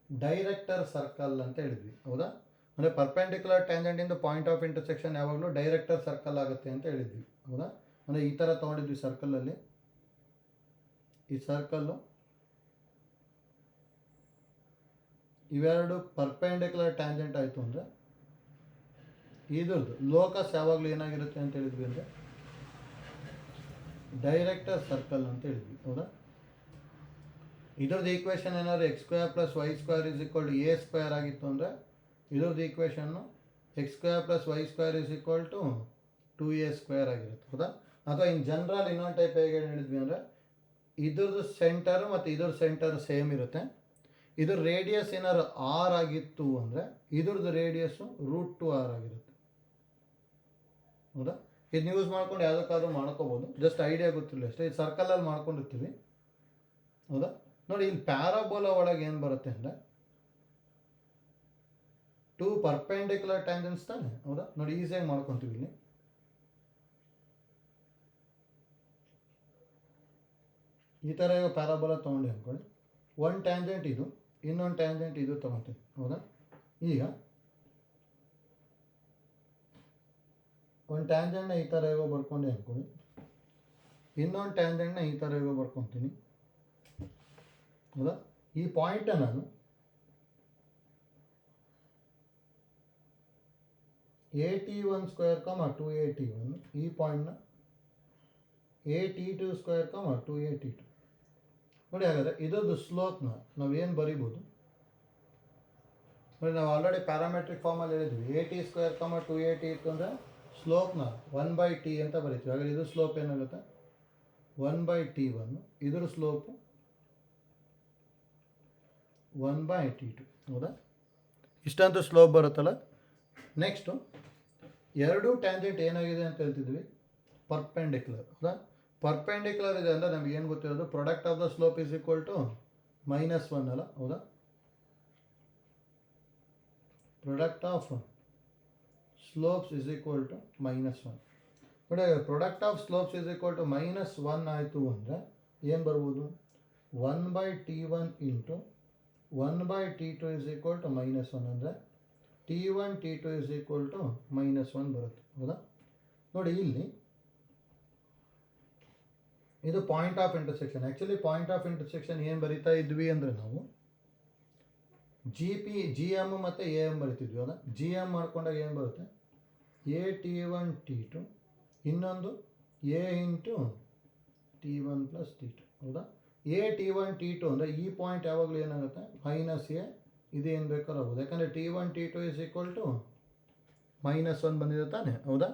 director circle ಅಂತ ಹೇಳಿದ್ವಿ, ಹೌದಾ? ಅಂದರೆ ಪರ್ಪೆಂಡಿಕ್ಯುಲರ್ ಟ್ಯಾಂಜೆಂಟಿಂದ ಪಾಯಿಂಟ್ ಆಫ್ ಇಂಟರ್ಸೆಕ್ಷನ್ ಯಾವಾಗಲೂ ಡೈರೆಕ್ಟರ್ ಸರ್ಕಲ್ ಆಗುತ್ತೆ ಅಂತ ಹೇಳಿದ್ವಿ, ಹೌದಾ? ಅಂದರೆ ಈ ಥರ ತೊಗೊಂಡಿದ್ವಿ ಸರ್ಕಲಲ್ಲಿ. ಈ ಸರ್ಕಲ್ಲು ಇವೆರಡು ಪರ್ಪೆಂಡಿಕ್ಯುಲರ್ ಟ್ಯಾಂಜೆಂಟ್ ಆಯಿತು ಅಂದರೆ ಇದ್ರದ್ದು ಲೋಕಸ್ ಯಾವಾಗಲೂ ಏನಾಗಿರುತ್ತೆ ಅಂತ ಹೇಳಿದ್ವಿ ಅಂದರೆ ಡೈರೆಕ್ಟರ್ ಸರ್ಕಲ್ ಅಂತ ಹೇಳಿದ್ವಿ, ಹೌದಾ? ಇದ್ರದ್ದು ಈಕ್ವೇಷನ್ ಏನಾದ್ರು x² + y² = a² ಆಗಿತ್ತು ಅಂದರೆ ಇದ್ರದ್ದು equation x square plus y square is equal to 2a square ಆಗಿರುತ್ತೆ ಹೌದಾ. ಅಥವಾ ಇನ್ ಜನರಲ್ ಇನ್ನೊಂದು ಟೈಪ್ ಹೇಗೆ ಹೇಳಿದ್ವಿ ಅಂದರೆ ಇದ್ರದ್ದು ಸೆಂಟರು ಮತ್ತು ಇದ್ರ ಸೆಂಟರ್ ಸೇಮ್ ಇರುತ್ತೆ. ಇದ್ರ ರೇಡಿಯಸ್ ಏನಾದ್ರು ಆರ್ ಆಗಿತ್ತು ಅಂದರೆ ಇದ್ರದ್ದು ರೇಡಿಯಸ್ಸು √2r ಆಗಿರುತ್ತೆ ಹೌದಾ. ಇದನ್ನ ಯೂಸ್ ಮಾಡ್ಕೊಂಡು ಯಾವುದಕ್ಕಾದ್ರೂ ಮಾಡ್ಕೋಬೋದು, ಜಸ್ಟ್ ಐಡಿಯಾ ಗೊತ್ತಿಲ್ಲ ಅಷ್ಟೇ. ಇದು ಸರ್ಕಲಲ್ಲಿ ಮಾಡ್ಕೊಂಡಿರ್ತೀವಿ ಹೌದಾ. ನೋಡಿ ಇಲ್ಲಿ ಪ್ಯಾರಾಬೋಲಾ ಒಳಗೆ ಏನು ಬರುತ್ತೆ ಅಂದರೆ 2 ಪರ್ಪೆಂಡಿಕ್ಯುಲರ್ ಟ್ಯಾಂಜೆಂಟ್ಸ್ ತಾನೆ ಹೌದಾ. ನೋಡಿ ಈಸಿಯಾಗಿ ಮಾಡ್ಕೊತೀವಿ ಇಲ್ಲಿ. ಈ ಥರ ಈಗ ಪ್ಯಾರಾಬೋಲಾ ತೊಗೊಂಡು ಅಂದ್ಕೊಳ್ಳಿ, ಒಂದು ಟ್ಯಾಂಜೆಂಟ್ ಇದು, ಇನ್ನೊಂದು ಟ್ಯಾಂಜೆಂಟ್ ಇದು ತೊಗೊತೀವಿ ಹೌದಾ. ಈಗ ಒಂದು ಟ್ಯಾಂಜೆಂಟ್ನ ಈ ಥರ ಹೇಗೋ ಬರ್ಕೊಂಡೆ ಅಂದ್ಕೊಳ್ಳಿ, ಇನ್ನೊಂದು ಟ್ಯಾಂಜೆಂಟ್ನ ಈ ಥರ ಹೇಗೋ ಬರ್ಕೊತೀನಿ ಹೌದಾ. ಈ ಪಾಯಿಂಟನ್ನು ನಾನು AT1 ಸ್ಕ್ವೇರ್ 2AT1, ಈ ಪಾಯಿಂಟ್ನ AT2 ಸ್ಕ್ವೇರ್ 2AT2. ನೋಡಿ ಹಾಗಾದರೆ ಇದರದ್ದು ಸ್ಲೋಪ್ನ ನಾವೇನು ಬರಿಬೋದು ನೋಡಿ. ನಾವು ಆಲ್ರೆಡಿ ಪ್ಯಾರಾಮೆಟ್ರಿಕ್ ಫಾರ್ಮಲ್ಲಿ ಹೇಳಿದ್ವಿ, AT ಸ್ಕ್ವೇರ್ 2AT ಇತ್ತು ಅಂದರೆ ಸ್ಲೋಪ್ನ 1/t ಅಂತ ಬರಿತೀವಿ. ಹಾಗಾದರೆ ಇದು ಸ್ಲೋಪ್ ಏನಾಗುತ್ತೆ 1/t1, ಇದ್ರ ಸ್ಲೋಪು 1/t2 ಹೌದಾ. ಇಷ್ಟಂತೂ ಸ್ಲೋಪ್ ಬರುತ್ತಲ್ಲ. ನೆಕ್ಸ್ಟು ಎರಡೂ ಟ್ಯಾಂಜೆಂಟ್ ಏನಾಗಿದೆ ಅಂತ ಹೇಳ್ತಿದ್ವಿ, ಪರ್ಪೆಂಡಿಕ್ಯುಲರ್ ಹೌದಾ. ಪರ್ಪೆಂಡಿಕ್ಯುಲರ್ ಇದೆ ಅಂದರೆ ನಮಗೆ ಏನು ಗೊತ್ತಿರೋದು, product of the slope is equal to -1 ಅಲ್ಲ ಹೌದಾ. Product of slopes is equal to -1. ನೋಡಿ product of slopes is equal to -1 ಆಯಿತು ಅಂದರೆ ಏನು ಬರ್ಬೋದು, 1/t1 into 1/t2 is equal to -1 ಅಂದರೆ T1 T2 is equal to -1 ಬರುತ್ತೆ ಹೌದಾ. ನೋಡಿ ಇಲ್ಲಿ ಇದು point of intersection. Actually point of intersection ಏನು ಬರಿತಾ ಇದ್ವಿ ಅಂದರೆ ನಾವು GM ಮತ್ತು AM ಬರಿತಿದ್ವಿ ಹೌದಾ. GM ಮಾಡ್ಕೊಂಡಾಗ ಏನು ಬರುತ್ತೆ, AT1 T2 ಇನ್ನೊಂದು A into T1 plus T2 ಹೌದಾ. AT1 T2 ಅಂದರೆ ಈ ಪಾಯಿಂಟ್ ಯಾವಾಗಲೂ ಏನಾಗುತ್ತೆ -A, ಇದೇನು ಬೇಕಾದ್ರೂ ಆಗ್ಬೋದು, ಯಾಕಂದರೆ T1 T2 is equal to -1 ಬಂದಿದೆ ತಾನೆ ಹೌದಾ.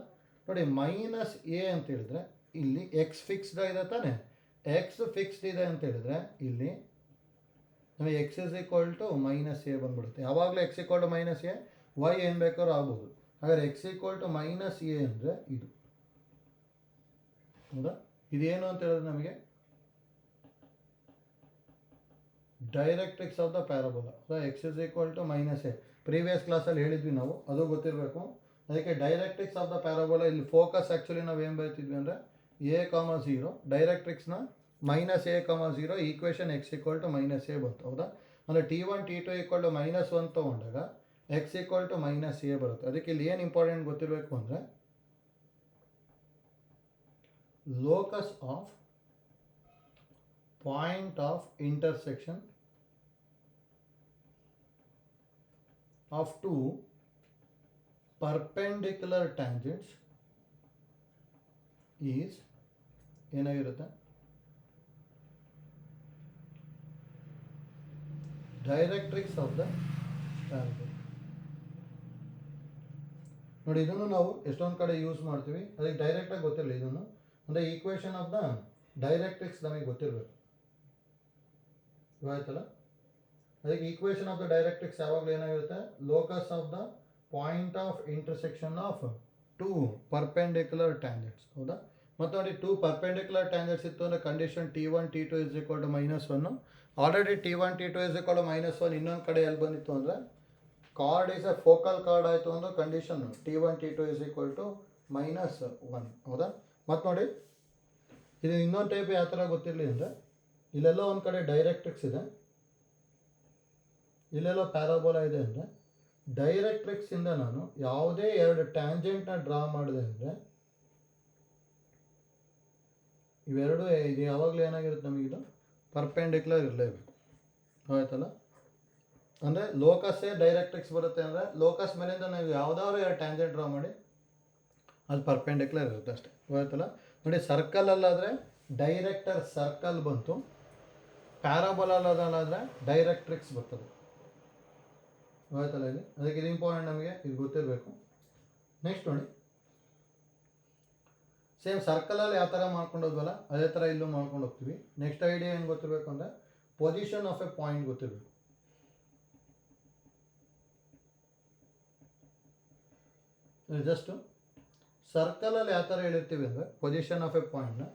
ನೋಡಿ -A ಅಂತ ಹೇಳಿದ್ರೆ ಇಲ್ಲಿ ಎಕ್ಸ್ ಫಿಕ್ಸ್ಡ್ ಇದೆ ತಾನೆ, ಎಕ್ಸ್ ಫಿಕ್ಸ್ಡ್ ಇದೆ ಅಂತ ಹೇಳಿದ್ರೆ ಇಲ್ಲಿ ನಮಗೆ x is equal to -A ಬಂದ್ಬಿಡುತ್ತೆ. ಯಾವಾಗಲೂ x equal to -A, y ಏನು ಬೇಕಾದ್ರೂ ಆಗ್ಬೋದು. ಹಾಗಾದ್ರೆ ಎಕ್ಸ್ ಈಕ್ವಲ್ ಟು -A ಅಂದರೆ ಇದು ಹೌದಾ. ಇದೇನು ಅಂತ ಹೇಳಿದ್ರೆ ನಮಗೆ directrix of the parabola. X is equal to -A previous ಕ್ಲಾಸಲ್ಲಿ ಹೇಳಿದ್ವಿ ನಾವು, ಅದು ಗೊತ್ತಿರಬೇಕು. ಅದಕ್ಕೆ ಡೈರೆಕ್ಟ್ರಿಕ್ಸ್ ಆಫ್ ದ ಪ್ಯಾರಾಬೋಲಾ ಇಲ್ಲಿ ಫೋಕಸ್ ಆ್ಯಕ್ಚುಲಿ ನಾವು ಏನು ಬರೀತಿದ್ವಿ ಅಂದರೆ A,0 ಡೈರೆಕ್ಟ್ರಿಕ್ಸ್ನ -A,0 equation x equal to -A ಬಂತು ಹೌದಾ. ಅಂದರೆ T1 T2 ಈಕ್ವಲ್ ಟು -1 ತೊಗೊಂಡಾಗ ಎಕ್ಸ್ ಈಕ್ವಲ್ ಟು -A ಬರುತ್ತೆ. ಅದಕ್ಕೆ ಇಲ್ಲಿ ಏನು ಇಂಪಾರ್ಟೆಂಟ್ ಗೊತ್ತಿರಬೇಕು ಅಂದರೆ locus of point of intersection of 2 perpendicular tangents is ಏನಾಗಿರುತ್ತೆ, ಡೈರೆಕ್ಟ್ರಿಕ್ಸ್ ಆಫ್ ದ ಪ್ಯಾರಾಬೋಲಾ. ನೋಡಿ ಇದನ್ನು ನಾವು ಎಷ್ಟೊಂದು ಕಡೆ ಯೂಸ್ ಮಾಡ್ತೀವಿ, ಅದಕ್ಕೆ ಡೈರೆಕ್ಟಾಗಿ ಗೊತ್ತಿರಲಿ ಇದನ್ನು. ಅಂದರೆ ಈಕ್ವೇಷನ್ ಆಫ್ ದ ಡೈರೆಕ್ಟ್ರಿಕ್ಸ್ ನಮಗೆ ಗೊತ್ತಿರಬೇಕು ಆಯ್ತಲ್ಲ. ಅದಕ್ಕೆ ಈಕ್ವೇಷನ್ ಆಫ್ ದ ಡೈರೆಕ್ಟ್ರಿಕ್ಸ್ ಯಾವಾಗಲೂ ಏನಾಗಿರುತ್ತೆ, locus of the point of intersection of 2 perpendicular tangents ಹೌದಾ. ಮತ್ತು ನೋಡಿ 2 ಪರ್ಪೆಂಡಿಕ್ಯುಲರ್ ಟ್ಯಾಂಜೆಂಟ್ಸ್ ಇತ್ತು ಅಂದರೆ condition T1 T2 is equal to -1. Already T1 T2 is equal to -1 ಇನ್ನೊಂದು ಕಡೆ ಎಲ್ಲಿ ಬಂದಿತ್ತು ಅಂದರೆ chord is a focal chord ಆಯಿತು ಅಂದರೆ condition T1 T2 is equal to -1 ಹೌದಾ. ಮತ್ತು ನೋಡಿ ಇದು ಇನ್ನೊಂದು ಟೈಪ್ ಯಾವ ಥರ ಗೊತ್ತಿರಲಿ ಅಂದರೆ ಇಲ್ಲೆಲ್ಲೋ ಒಂದು ಕಡೆ ಡೈರೆಕ್ಟ್ರಿಕ್ಸ್ ಇದೆ, ಇಲ್ಲೆಲ್ಲೋ ಪ್ಯಾರಾಬೋಲಾ ಇದೆ ಅಂದರೆ ಡೈರೆಕ್ಟ್ರಿಕ್ಸಿಂದ ನಾನು ಯಾವುದೇ ಎರಡು ಟ್ಯಾಂಜೆಂಟ್ನ ಡ್ರಾ ಮಾಡಿದೆ ಅಂದರೆ ಇವೆರಡು ಇದು ಯಾವಾಗಲೂ ಏನಾಗಿರುತ್ತೆ ನಮಗಿದು ಪರ್ಪೆಂಡಿಕ್ಯುಲರ್ ಇರಲೇಬೇಕು ಆಯ್ತಲ್ಲ. ಅಂದರೆ ಲೋಕಸ್ಸೇ ಡೈರೆಕ್ಟ್ರಿಕ್ಸ್ ಬರುತ್ತೆ ಅಂದರೆ ಲೋಕಸ್ ಮೇಲಿಂದ ನಾವು ಯಾವುದಾದ್ರು ಎರಡು ಟ್ಯಾಂಜೆಂಟ್ ಡ್ರಾ ಮಾಡಿ ಅದು ಪರ್ಪೆಂಡಿಕ್ಯುಲರ್ ಇರುತ್ತೆ ಅಷ್ಟೇ ಆಯ್ತಲ್ಲ. ನೋಡಿ ಸರ್ಕಲಲ್ಲಾದರೆ ಡೈರೆಕ್ಟರ್ ಸರ್ಕಲ್ ಬಂತು, ಪ್ಯಾರಾಬೋಲಾದರೆ ಡೈರೆಕ್ಟ್ರಿಕ್ಸ್ ಬರ್ತದೆ ಆಯ್ತಲ್ಲ. ಇಲ್ಲಿ ಅದಕ್ಕೆ ಇದು ಇಂಪಾರ್ಟೆಂಟ್, ನಮಗೆ ಇದು ಗೊತ್ತಿರಬೇಕು. ನೆಕ್ಸ್ಟ್ ನೋಡಿ, ಸೇಮ್ ಸರ್ಕಲಲ್ಲಿ ಯಾವ ಥರ ಮಾಡ್ಕೊಂಡು ಹೋದ್ವಲ್ಲ ಅದೇ ಥರ ಇಲ್ಲೂ ಮಾಡ್ಕೊಂಡು ಹೋಗ್ತೀವಿ. ನೆಕ್ಸ್ಟ್ ಐಡಿಯಾ ಏನು ಗೊತ್ತಿರಬೇಕು ಅಂದರೆ ಪೊಸಿಷನ್ ಆಫ್ ಎ ಪಾಯಿಂಟ್ ಗೊತ್ತಿರಬೇಕು. ಜಸ್ಟ್ ಸರ್ಕಲಲ್ಲಿ ಯಾವ ಥರ ಹೇಳಿರ್ತೀವಿ ಅಂದರೆ ಪೊಸಿಷನ್ ಆಫ್ ಎ ಪಾಯಿಂಟ್ನ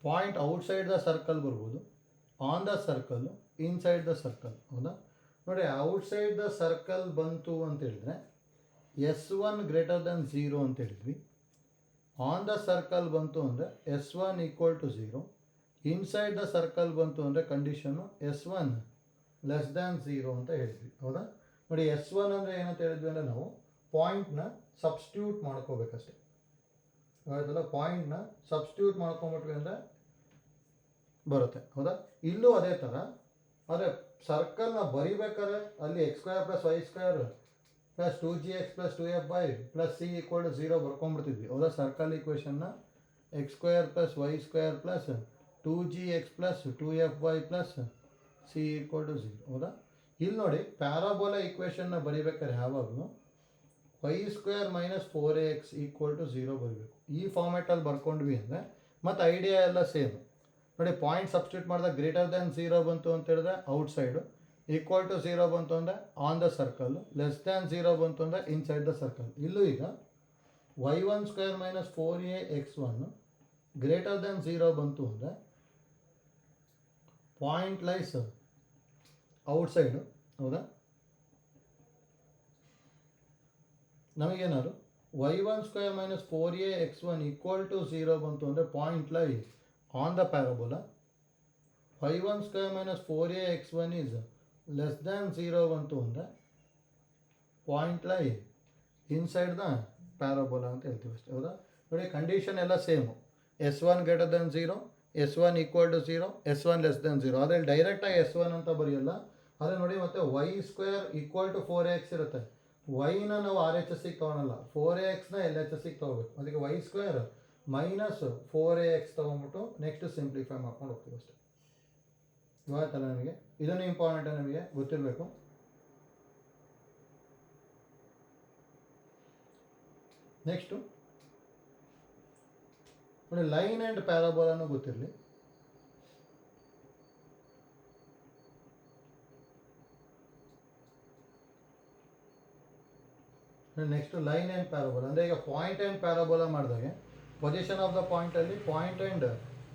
ಪಾಯಿಂಟ್ ಔಟ್ಸೈಡ್ ದ ಸರ್ಕಲ್ ಬರ್ಬೋದು, on the circle, inside the circle. ಹೌದಾ? ನೋಡಿ, ಔಟ್ಸೈಡ್ ದ ಸರ್ಕಲ್ ಬಂತು ಅಂತ ಹೇಳಿದ್ರೆ S1 ಗ್ರೇಟರ್ ದೆನ್ 0 ಅಂತ ಹೇಳಿದ್ವಿ. ಆನ್ ದ ಸರ್ಕಲ್ ಬಂತು ಅಂದರೆ S1 equal to 0. Inside the circle ಬಂತು ಅಂದರೆ ಕಂಡೀಷನು S1 ಲೆಸ್ ದ್ಯಾನ್ 0 ಅಂತ ಹೇಳಿದ್ವಿ. ಹೌದಾ? ನೋಡಿ, S1 ಅಂದರೆ ಏನಂತ ಹೇಳಿದ್ವಿ ಅಂದರೆ ನಾವು ಪಾಯಿಂಟ್ನ ಸಬ್ಸ್ಟ್ಯೂಟ್ ಮಾಡ್ಕೋಬೇಕಷ್ಟೆ. ಆಯ್ತಲ್ಲ, ಪಾಯಿಂಟ್ನ ಸಬ್ಸ್ಟ್ಯೂಟ್ ಮಾಡ್ಕೊಂಬಿಟ್ವಿ ಅಂದರೆ ಬರುತ್ತೆ. ಹೌದಾ? ಇಲ್ಲೂ ಅದೇ ಥರ. ಆದರೆ ಸರ್ಕಲ್ನ ಬರಿಬೇಕಾದ್ರೆ ಅಲ್ಲಿ x² + y² + 2gx + 2fy + c = 0 ಬರ್ಕೊಂಡ್ಬಿಡ್ತಿದ್ವಿ. ಹೌದಾ? ಸರ್ಕಲ್ ಈಕ್ವೇಷನ್ನ x² + y² + 2gx + 2fy + c = 0. ಹೌದಾ? ಇಲ್ಲಿ ನೋಡಿ, ಪ್ಯಾರಾಬೋಲಾ ಈಕ್ವೇಷನ್ನ ಬರಿಬೇಕಾದ್ರೆ ಯಾವಾಗಲೂ y² - 4ax = 0 ಬರಬೇಕು. ಈ ಫಾರ್ಮ್ಯಾಟಲ್ಲಿ ಬರ್ಕೊಂಡ್ವಿ ಅಂದರೆ ಮತ್ತು ಐಡಿಯಾ ಎಲ್ಲ ಸೇಮ್. ನೋಡಿ, ಪಾಯಿಂಟ್ ಸಬ್ಸ್ಟಿಟ್ಯೂಟ್ ಮಾಡಿದಾಗ ಗ್ರೇಟರ್ ದ್ಯಾನ್ 0 ಬಂತು ಅಂತ ಹೇಳಿದ್ರೆ ಔಟ್ಸೈಡು, ಈಕ್ವಲ್ ಟು 0 ಬಂತು ಅಂದರೆ on the circle, less than 0 ಬಂತು ಅಂದರೆ ಇನ್ಸೈಡ್ ದ ಸರ್ಕಲ್. ಇಲ್ಲೂ ಈಗ y² - 4ax1 ಗ್ರೇಟರ್ ದ್ಯಾನ್ 0 ಬಂತು ಅಂದರೆ ಪಾಯಿಂಟ್ ಲೈಸ್ ಔಟ್ಸೈಡು. ಹೌದಾ? ನಮಗೇನಾದ್ರು y² - 4ax1 = 0 ಬಂತು ಅಂದರೆ ಪಾಯಿಂಟ್ ಲೈ on the parabola. y² - 4ax1 is less than 0 ಬಂತು ಅಂದರೆ ಪಾಯಿಂಟ್ ಲೈ ಇನ್ಸೈಡ್ ದ ಪ್ಯಾರಾಬೋಲಾ ಅಂತ ಹೇಳ್ತೀವಿ ಅಷ್ಟೇ. ಹೌದಾ? ನೋಡಿ, ಕಂಡೀಷನ್ ಎಲ್ಲ same. S1 greater than 0, S1 equal to 0, S1 less than 0. ಅದ್ರಲ್ಲಿ ಡೈರೆಕ್ಟಾಗಿ S1 ಅಂತ ಬರೆಯಲ್ಲ. ಅದೇ ನೋಡಿ, ಮತ್ತೆ y² = 4ax ಇರುತ್ತೆ. ವೈನ ನಾವು RHSಗೆ ತೊಗೊಳಲ್ಲ, 4axನ LHSಗೆ ತೊಗೋಬೇಕು. ಅದಕ್ಕೆ y² - 4ax ತೊಗೊಂಡ್ಬಿಟ್ಟು ನೆಕ್ಸ್ಟ್ ಸಿಂಪ್ಲಿಫೈ ಮಾಡ್ಕೊಂಡು ಹೋಗ್ತೀವಿ ಅಷ್ಟೇ. ಇವಾಗತ್ತಲ್ಲ ನಮಗೆ ಇದನ್ನು ಇಂಪಾರ್ಟೆಂಟ್ ನಮಗೆ ಗೊತ್ತಿರಬೇಕು. ನೆಕ್ಸ್ಟು ನೋಡಿ, ಲೈನ್ ಆ್ಯಂಡ್ ಪ್ಯಾರಾಬೋಲಾನು ಗೊತ್ತಿರಲಿ. ನೆಕ್ಸ್ಟ್ ಲೈನ್ ಆ್ಯಂಡ್ ಪ್ಯಾರಾಬೋಲಾ ಅಂದರೆ ಈಗ ಪಾಯಿಂಟ್ ಆ್ಯಂಡ್ ಪ್ಯಾರಾಬೋಲಾ ಮಾಡಿದಾಗ ಪೊಸಿಷನ್ ಆಫ್ ದ ಪಾಯಿಂಟಲ್ಲಿ ಪಾಯಿಂಟ್ ಆ್ಯಂಡ್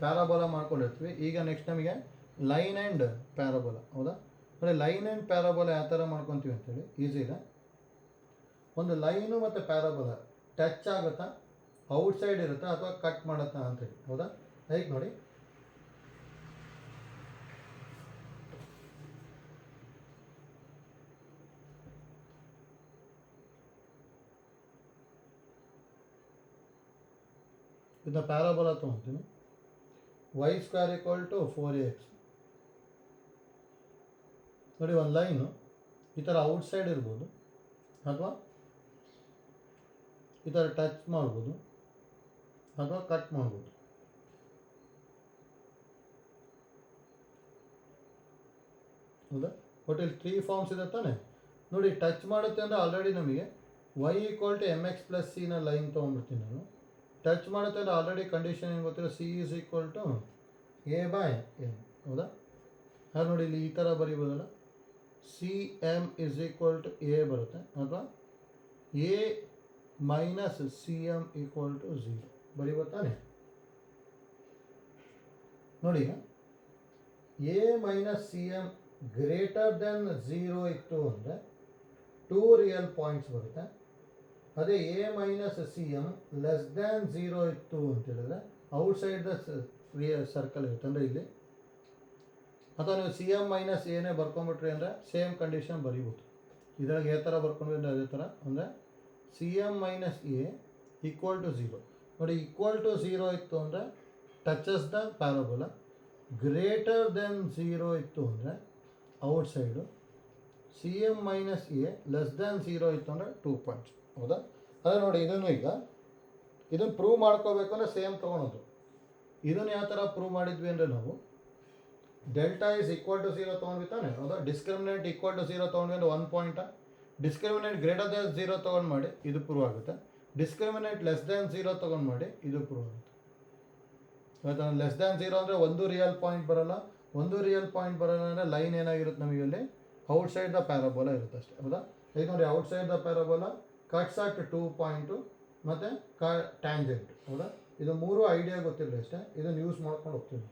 ಪ್ಯಾರಾಬೋಲಾ ಮಾಡ್ಕೊಂಡಿರ್ತೀವಿ. ಈಗ ನೆಕ್ಸ್ಟ್ ನಮಗೆ ಲೈನ್ ಆ್ಯಂಡ್ ಪ್ಯಾರಾಬೋಲಾ. ಹೌದಾ? ನೋಡಿ, ಲೈನ್ ಆ್ಯಂಡ್ ಪ್ಯಾರಾಬೋಲಾ ಯಾವ ಥರ ಮಾಡ್ಕೊತೀವಿ ಅಂತೇಳಿ ಈಸಿ ಇದೆ. ಒಂದು ಲೈನು ಮತ್ತು ಪ್ಯಾರಾಬೋಲಾ ಟಚ್ ಆಗುತ್ತಾ, ಔಟ್ಸೈಡ್ ಇರುತ್ತಾ ಅಥವಾ ಕಟ್ ಮಾಡುತ್ತಾ ಅಂತೇಳಿ. ಹೌದಾ? ಹೇಗೆ ನೋಡಿ, ಇದನ್ನ ಪ್ಯಾರಾಬೋಲಾ ತೊಗೊತೀನಿ. y² = 4ax. ನೋಡಿ, ಒಂದು ಲೈನು ಈ ಥರ ಔಟ್ಸೈಡ್ ಇರ್ಬೋದು ಅಥವಾ ಈ ಥರ ಟಚ್ ಮಾಡ್ಬೋದು ಅಥವಾ ಕಟ್ ಮಾಡ್ಬೋದು. ಹೌದಾ? ಬಟ್ ಇಲ್ಲಿ 3 ಫಾರ್ಮ್ಸ್ ಇದೆ ತಾನೆ. ನೋಡಿ, ಟಚ್ ಮಾಡುತ್ತೆ ಅಂದರೆ ಆಲ್ರೆಡಿ ನಮಗೆ y = mx + c ನ ಲೈನ್ ತೊಗೊಂಡ್ಬಿಡ್ತೀನಿ ನಾನು. ಟಚ್ ಮಾಡುತ್ತೆ ಅಂದರೆ ಆಲ್ರೆಡಿ ಕಂಡೀಷನ್ ಏನು ಗೊತ್ತಿರೋ c = a/m. ಹೌದಾ? ಹಾಗೆ ನೋಡಿ, ಇಲ್ಲಿ ಈ ಥರ ಬರೀಬೋದಲ್ಲ, cm = a ಬರುತ್ತೆ ಅಥವಾ a - cm = 0 ಬರೀಬೋದಾನೆ. ನೋಡಿ, a - cm ಗ್ರೇಟರ್ ದೆನ್ 0 ಇತ್ತು ಅಂದರೆ 2 ರಿಯಲ್ ಪಾಯಿಂಟ್ಸ್ ಬರುತ್ತೆ. ಅದೇ a - cm ಲೆಸ್ ದ್ಯಾನ್ 0 ಇತ್ತು ಅಂತ ಹೇಳಿದ್ರೆ ಔಟ್ಸೈಡ್ ದ ಸರ್ಕಲ್ ಇರುತ್ತೆ. ಅಂದರೆ ಇಲ್ಲಿ ಅಥವಾ ನೀವು cm - aನೇ ಬರ್ಕೊಂಬಿಟ್ರಿ ಅಂದರೆ ಸೇಮ್ ಕಂಡೀಷನ್ ಬರೀಬೋದು. ಇದ್ರಾಗ ಯಾವ ಥರ ಬರ್ಕೊಂಡ್ವಿ ಅಂದರೆ ಅದೇ ಥರ. ಅಂದರೆ cm - a = 0. ನೋಡಿ, =0 ಇತ್ತು ಅಂದರೆ touches the parabola. Greater than 0 ಇತ್ತು ಅಂದರೆ outside. cm - a less than 0 ಇತ್ತು ಅಂದರೆ 2 ಪಾಯಿಂಟ್ಸ್. ಹೌದಾ? ಅದೇ ನೋಡಿ, ಇದನ್ನು ಈಗ ಇದನ್ನು ಪ್ರೂವ್ ಮಾಡ್ಕೋಬೇಕು ಅಂದರೆ ಸೇಮ್ ತೊಗೊಳೋದು. ಇದನ್ನು ಯಾವ ಥರ ಪ್ರೂವ್ ಮಾಡಿದ್ವಿ ಅಂದರೆ ನಾವು ಡೆಲ್ಟಾ ಇಸ್ ಈಕ್ವಲ್ ಟು 0 ತೊಗೊಂಡ್ವಿ ತಾನೆ, ಹೌದಾ. ಡಿಸ್ಕ್ರಿಮಿನೆಂಟ್ ಈಕ್ವಲ್ ಟು 0 ತೊಗೊಂಡ್ವಿ ಅಂದರೆ 1 ಪಾಯಿಂಟ. ಡಿಸ್ಕ್ರಿಮಿನೆಂಟ್ ಗ್ರೇಟರ್ ದೆನ್ 0 ತೊಗೊಂಡು ಮಾಡಿ ಇದು ಪ್ರೂವ್ ಆಗುತ್ತೆ. ಡಿಸ್ಕ್ರಿಮಿನೆಂಟ್ ಲೆಸ್ ದೆನ್ 0 ತೊಗೊಂಡು ಮಾಡಿ ಇದು ಪ್ರೂವ್ ಆಗುತ್ತೆ. ಆಯ್ತಾ. ಲೆಸ್ ದ್ಯಾನ್ 0 ಅಂದರೆ ಒಂದು ರಿಯಲ್ ಪಾಯಿಂಟ್ ಬರೋಲ್ಲ. ಒಂದು ರಿಯಲ್ ಪಾಯಿಂಟ್ ಬರೋಲ್ಲ ಅಂದರೆ ಲೈನ್ ಏನಾಗಿರುತ್ತೆ ನಮಗೆ ಅಲ್ಲಿ ಔಟ್ಸೈಡ್ ದ ಪ್ಯಾರಾಬೋಲಾ ಇರುತ್ತೆ ಅಷ್ಟೇ, ಹೌದಾ. ಈಗ ನೋಡಿ outside the parabola cuts at 2 point ಮತ್ತು ಟ್ಯಾಂಜೆಂಟ್, ಹೌದಾ. ಇದು 3 ಐಡಿಯಾ ಗೊತ್ತಿರಲಿ ಅಷ್ಟೇ, ಇದನ್ನು ಯೂಸ್ ಮಾಡ್ಕೊಂಡು ಹೋಗ್ತೀವಿ.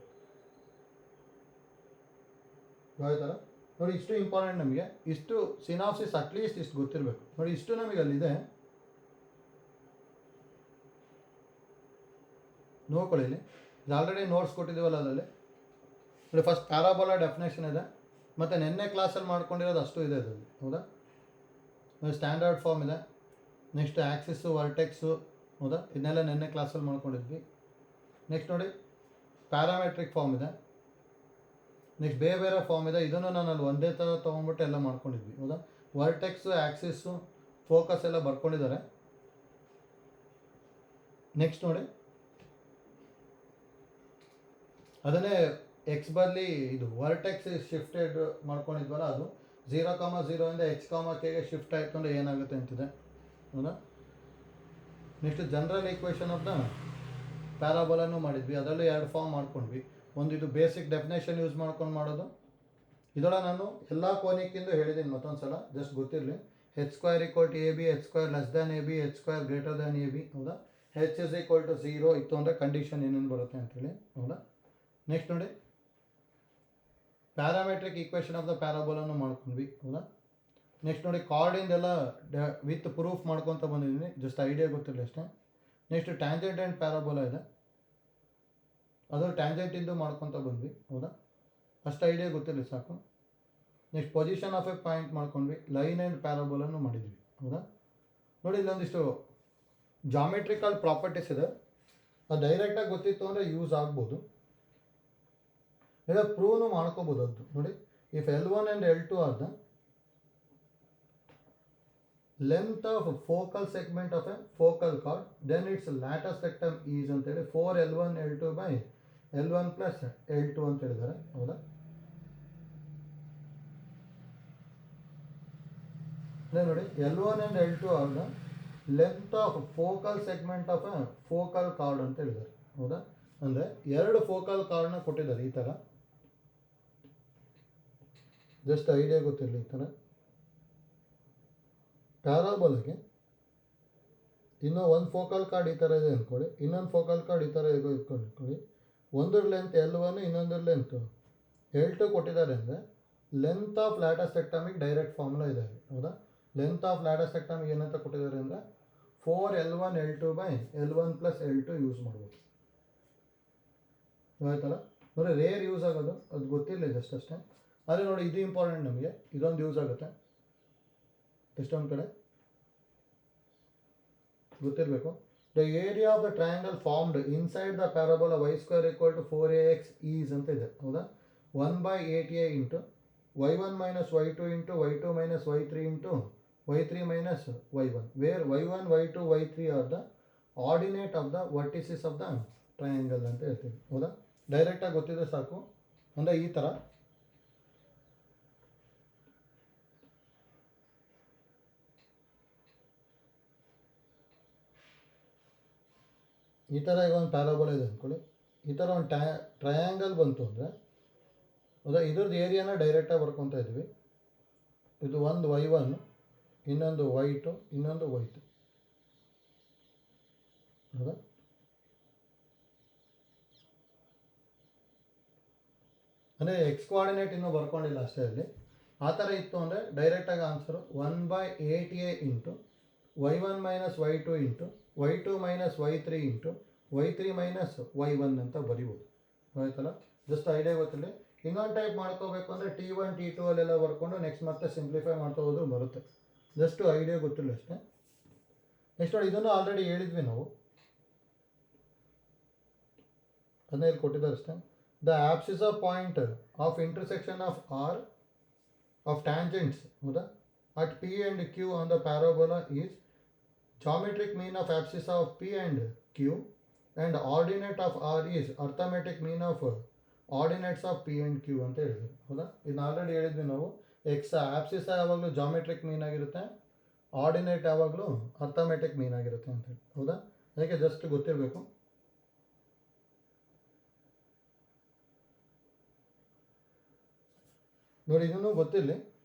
ಆಯ್ತಲ್ಲ. ನೋಡಿ ಇಷ್ಟು ಇಂಪಾರ್ಟೆಂಟ್ ನಮಗೆ. ಇಷ್ಟು ಸಿನಾಪ್ಸಿಸ್ ಅಟ್ಲೀಸ್ಟ್ ಇಷ್ಟು ಗೊತ್ತಿರಬೇಕು. ನೋಡಿ ಇಷ್ಟು ನಮಗೆ ಅಲ್ಲಿದೆ, ನೋಡ್ಕೊಳ್ಳಿ. ಇಲ್ಲಿ ಇದು ಆಲ್ರೆಡಿ ನೋಟ್ಸ್ ಕೊಟ್ಟಿದ್ದೀವಲ್ಲ ಅದರಲ್ಲಿ. ನೋಡಿ ಫಸ್ಟ್ ಪ್ಯಾರಾಬೋಲಾ ಡೆಫಿನೇಷನ್ ಇದೆ, ಮತ್ತು ನಿನ್ನೆ ಕ್ಲಾಸಲ್ಲಿ ಮಾಡ್ಕೊಂಡಿರೋದು ಅಷ್ಟು ಇದೆ ಅದರಲ್ಲಿ, ಹೌದಾ. ಸ್ಟ್ಯಾಂಡರ್ಡ್ ಫಾರ್ಮ್ ಇದೆ, ನೆಕ್ಸ್ಟ್ ಆ್ಯಕ್ಸಿಸ್ಸು ವರ್ಟೆಕ್ಸು, ಹೌದಾ. ಇದನ್ನೆಲ್ಲ ನಿನ್ನೆ ಕ್ಲಾಸಲ್ಲಿ ಮಾಡ್ಕೊಂಡಿದ್ವಿ. ನೆಕ್ಸ್ಟ್ ನೋಡಿ ಪ್ಯಾರಾಮೆಟ್ರಿಕ್ ಫಾರ್ಮ್ ಇದೆ, ನೆಕ್ಸ್ಟ್ ಬೇರೆ ಬೇರೆ ಫಾರ್ಮ್ ಇದೆ. ಇದನ್ನು ನಾನು ಅಲ್ಲಿ ಒಂದೇ ಥರ ತೊಗೊಂಡ್ಬಿಟ್ಟು ಎಲ್ಲ ಮಾಡ್ಕೊಂಡಿದ್ವಿ, ಹೌದಾ. ವರ್ಟೆಕ್ಸು ಆ್ಯಕ್ಸಿಸ್ಸು ಫೋಕಸ್ ಎಲ್ಲ ಬರ್ಕೊಂಡಿದ್ದಾರೆ. ನೆಕ್ಸ್ಟ್ ನೋಡಿ ಅದನ್ನೇ ಎಕ್ಸ್ ಬದಲಿ ಇದು ವರ್ಟೆಕ್ಸ್ ಶಿಫ್ಟೆಡ್ ಮಾಡ್ಕೊಂಡಿದ್ವಲ್ಲ, ಅದು 0,0 ಇಂದ H,Kಗೆ ಶಿಫ್ಟ್ ಆಯಿತು ಅಂದರೆ ಏನಾಗುತ್ತೆ ಅಂತಿದೆ, ಹೌದಾ. Next general equation of the ಪ್ಯಾರಾಬೋಲಾನು ಮಾಡಿದ್ವಿ, ಅದರಲ್ಲೂ 2 ಫಾರ್ಮ್ ಮಾಡ್ಕೊಂಡ್ವಿ. ಒಂದು ಇದು ಬೇಸಿಕ್ ಡೆಫಿನೇಷನ್ ಯೂಸ್ ಮಾಡ್ಕೊಂಡು ಮಾಡೋದು. ಇದರೊಳಗೆ ನಾನು ಎಲ್ಲ ಕೋನಿಕ್ಕಿಂದು ಹೇಳಿದ್ದೀನಿ ಮತ್ತೊಂದು ಸಲ, ಜಸ್ಟ್ ಗೊತ್ತಿರಲಿ. H² = AB, H² less than AB, H² greater than AB, ಹೌದಾ. H = 0 ಇತ್ತು ಅಂದರೆ ಕಂಡೀಷನ್ ಏನೇನು ಬರುತ್ತೆ ಅಂತೇಳಿ, ಹೌದಾ. ನೆಕ್ಸ್ಟ್ ನೋಡಿ ಪ್ಯಾರಾಮೆಟ್ರಿಕ್ ಈಕ್ವೇಷನ್ ಆಫ್ ದ ಪ್ಯಾರಾಬೋಲಾನು ಮಾಡ್ಕೊಂಡ್ವಿ, ಹೌದಾ. ನೆಕ್ಸ್ಟ್ ನೋಡಿ ಕಾರ್ಡಿಂದೆಲ್ಲ ವಿತ್ ಪ್ರೂಫ್ ಮಾಡ್ಕೊತ ಬಂದಿದ್ದೀನಿ, ಜಸ್ಟ್ ಐಡಿಯಾ ಗೊತ್ತಿರಲಿ ಅಷ್ಟೇ. ನೆಕ್ಸ್ಟ್ ಟ್ಯಾಂಜೆಂಟ್ ಆ್ಯಂಡ್ ಪ್ಯಾರಾಬೋಲಾ ಇದೆ, ಅದು ಟ್ಯಾಂಜೆಂಟಿಂದು ಮಾಡ್ಕೊತ ಬಂದ್ವಿ, ಹೌದಾ. ಅಷ್ಟು ಐಡಿಯಾ ಗೊತ್ತಿರಲಿ ಸಾಕು. Next position of A point ಮಾಡ್ಕೊಂಡ್ವಿ, ಲೈನ್ ಆ್ಯಂಡ್ ಪ್ಯಾರಾಬೋಲನ್ನು ಮಾಡಿದ್ವಿ, ಹೌದಾ. ನೋಡಿ ಇಲ್ಲೊಂದಿಷ್ಟು ಜಾಮೆಟ್ರಿಕಲ್ ಪ್ರಾಪರ್ಟೀಸ್ ಇದೆ, ಅದು ಡೈರೆಕ್ಟಾಗಿ ಗೊತ್ತಿತ್ತು ಅಂದರೆ ಯೂಸ್ ಆಗ್ಬೋದು, ಈಗ ಪ್ರೂವ್ನು ಮಾಡ್ಕೋಬೋದು ಅದು. ನೋಡಿ if L1 and L2 are the length of focal segment of a focal chord, then its latus rectum is ಅಂತೇಳಿ 4L1 L2 by L1 plus L2 ಅಂತ ಹೇಳಿದ್ದಾರೆ, ಹೌದಾ. ನೋಡಿ L1 and L2 are the length of focal segment of a focal card ಅಂತ ಹೇಳಿದ್ದಾರೆ, ಹೌದಾ. ಅಂದರೆ 2 focal ಕಾರ್ಡ್ನ ಕೊಟ್ಟಿದ್ದಾರೆ ಈ ಥರ, ಜಸ್ಟ್ ಐಡಿಯಾ ಗೊತ್ತಿರಲಿ. ಈ ಥರ ಪ್ಯಾರಾಬೋಲಾಗೆ ಇನ್ನೂ ಒಂದು ಫೋಕಲ್ ಕಾರ್ಡ್ ಈ ಥರ ಇದೆ ಅಂದ್ಕೊಳ್ಳಿ, ಇನ್ನೊಂದು ಫೋಕಲ್ ಕಾರ್ಡ್ ಈ ಥರ ಇದೆ ಅಂದ್ಕೊಳ್ಳಿ. ಒಂದರ ಲೆಂತ್ L1, ಇನ್ನೊಂದರ ಲೆಂತ್ L2 ಕೊಟ್ಟಿದ್ದಾರೆ ಅಂದರೆ length of latus ಸೆಕ್ಟಮಿಗೆ direct formula ಇದೆ, ಹೌದಾ. ಲೆಂತ್ ಆಫ್ ಲ್ಯಾಟಸ್ ಸೆಕ್ಟಮಿಗೆ ಏನಂತ ಕೊಟ್ಟಿದ್ದಾರೆ ಅಂದರೆ 4L1 L2 by L1 plus L2 use ಮಾಡ್ಬೋದು, ಆಯ್ತಲ್ಲ. ನೋಡಿ ರೇರ್ ಯೂಸ್ ಆಗೋದು ಅದು ಗೊತ್ತಿರಲಿ ಜಸ್ಟ್ ಅಷ್ಟೇ. ಆದರೆ ನೋಡಿ ಇದು ಇಂಪಾರ್ಟೆಂಟ್ ನಮಗೆ, ಇದೊಂದು ಯೂಸ್ ಆಗುತ್ತೆ ಎಷ್ಟೊಂದು ಕಡೆ ಗೊತ್ತಿರಬೇಕು. The area of the triangle formed inside the parabola y² = 4ax is ಅಂತ ಇದೆ, ಹೌದಾ. 1/8a into y1 - y2 into y2 - y3 into y3 - y1, where y1, y2, y3 are the ordinate of the vertices of the triangle ಅಂತ ಹೇಳ್ತೀವಿ, ಹೌದಾ. ಡೈರೆಕ್ಟಾಗಿ ಗೊತ್ತಿದೆ ಸಾಕು. ಅಂದರೆ ಈ ಥರ ಈಗ ಒಂದು ಪ್ಯಾರಾಬೋಲಾ ಇದೆ ಅಂದ್ಕೊಳ್ಳಿ, ಈ ಥರ ಒಂದು ಟ್ರಯಾಂಗಲ್ ಬಂತು ಅಂದರೆ, ಹೌದಾ. ಇದ್ರದ್ದು ಏರಿಯಾನ ಡೈರೆಕ್ಟಾಗಿ ಬರ್ಕೊತಾ ಇದ್ವಿ. ಇದು ಒಂದು y1, ಇನ್ನೊಂದು y2, ಇನ್ನೊಂದು y2, ಹೌದಾ. ಅಂದರೆ ಎಕ್ಸ್ ಕೋಆರ್ಡಿನೇಟ್ ಇನ್ನೂ ಬರ್ಕೊಂಡಿಲ್ಲ ಅಷ್ಟೇ ಅಲ್ಲಿ. ಆ ಥರ ಇತ್ತು ಅಂದರೆ ಡೈರೆಕ್ಟಾಗಿ answer 1/8a into y1 - y2 into y2 - y3 into y3 - y1 ಅಂತ ಬರಿಬೋದು, ಆಯ್ತಲ್ಲ. ಜಸ್ಟ್ ಐಡಿಯಾ ಗೊತ್ತಿಲ್ಲ. ಇನ್ನೊಂದು ಟೈಪ್ ಮಾಡ್ಕೋಬೇಕು ಅಂದರೆ T1, T2 ಅಲ್ಲೆಲ್ಲ ಬರ್ಕೊಂಡು ನೆಕ್ಸ್ಟ್ ಮತ್ತೆ ಸಿಂಪ್ಲಿಫೈ ಮಾಡ್ತಾ ಹೋದ್ರೂ ಬರುತ್ತೆ, ಜಸ್ಟು ಐಡಿಯಾ ಗೊತ್ತಿಲ್ಲ ಅಷ್ಟೇ. ನೆಕ್ಸ್ಟ್ ನೋಡಿ ಇದನ್ನು ಆಲ್ರೆಡಿ ಹೇಳಿದ್ವಿ ನಾವು, ಅದನ್ನ ಇಲ್ಲಿ ಕೊಟ್ಟಿದ್ದಾರೆ ಅಷ್ಟೇ. The abscissa of point of intersection of R of tangents, ಹೌದಾ, at P and Q on the parabola is geometric mean of abscissa of P and Q, and ordinate of R is arithmetic mean of ordinates of P and Q ಅಂತ ಹೇಳಿದ್ರು. ಹೌದಾ? ಇದನ್ನ already ಹೇಳಿದ್ವಿ ನಾವು. X ಆಪ್ಸಿಸ್ ಯಾವಾಗಲೂ geometric ಮೀನ್ ಆಗಿರುತ್ತೆ, ordinate ಯಾವಾಗಲೂ arithmetic mean ಆಗಿರುತ್ತೆ ಅಂತೇಳಿ. ಹೌದಾ? ಅದಕ್ಕೆ ಜಸ್ಟ್ ಗೊತ್ತಿರಬೇಕು. ನೋಡಿ, ಇದನ್ನು ಗೊತ್ತಿರಲಿ.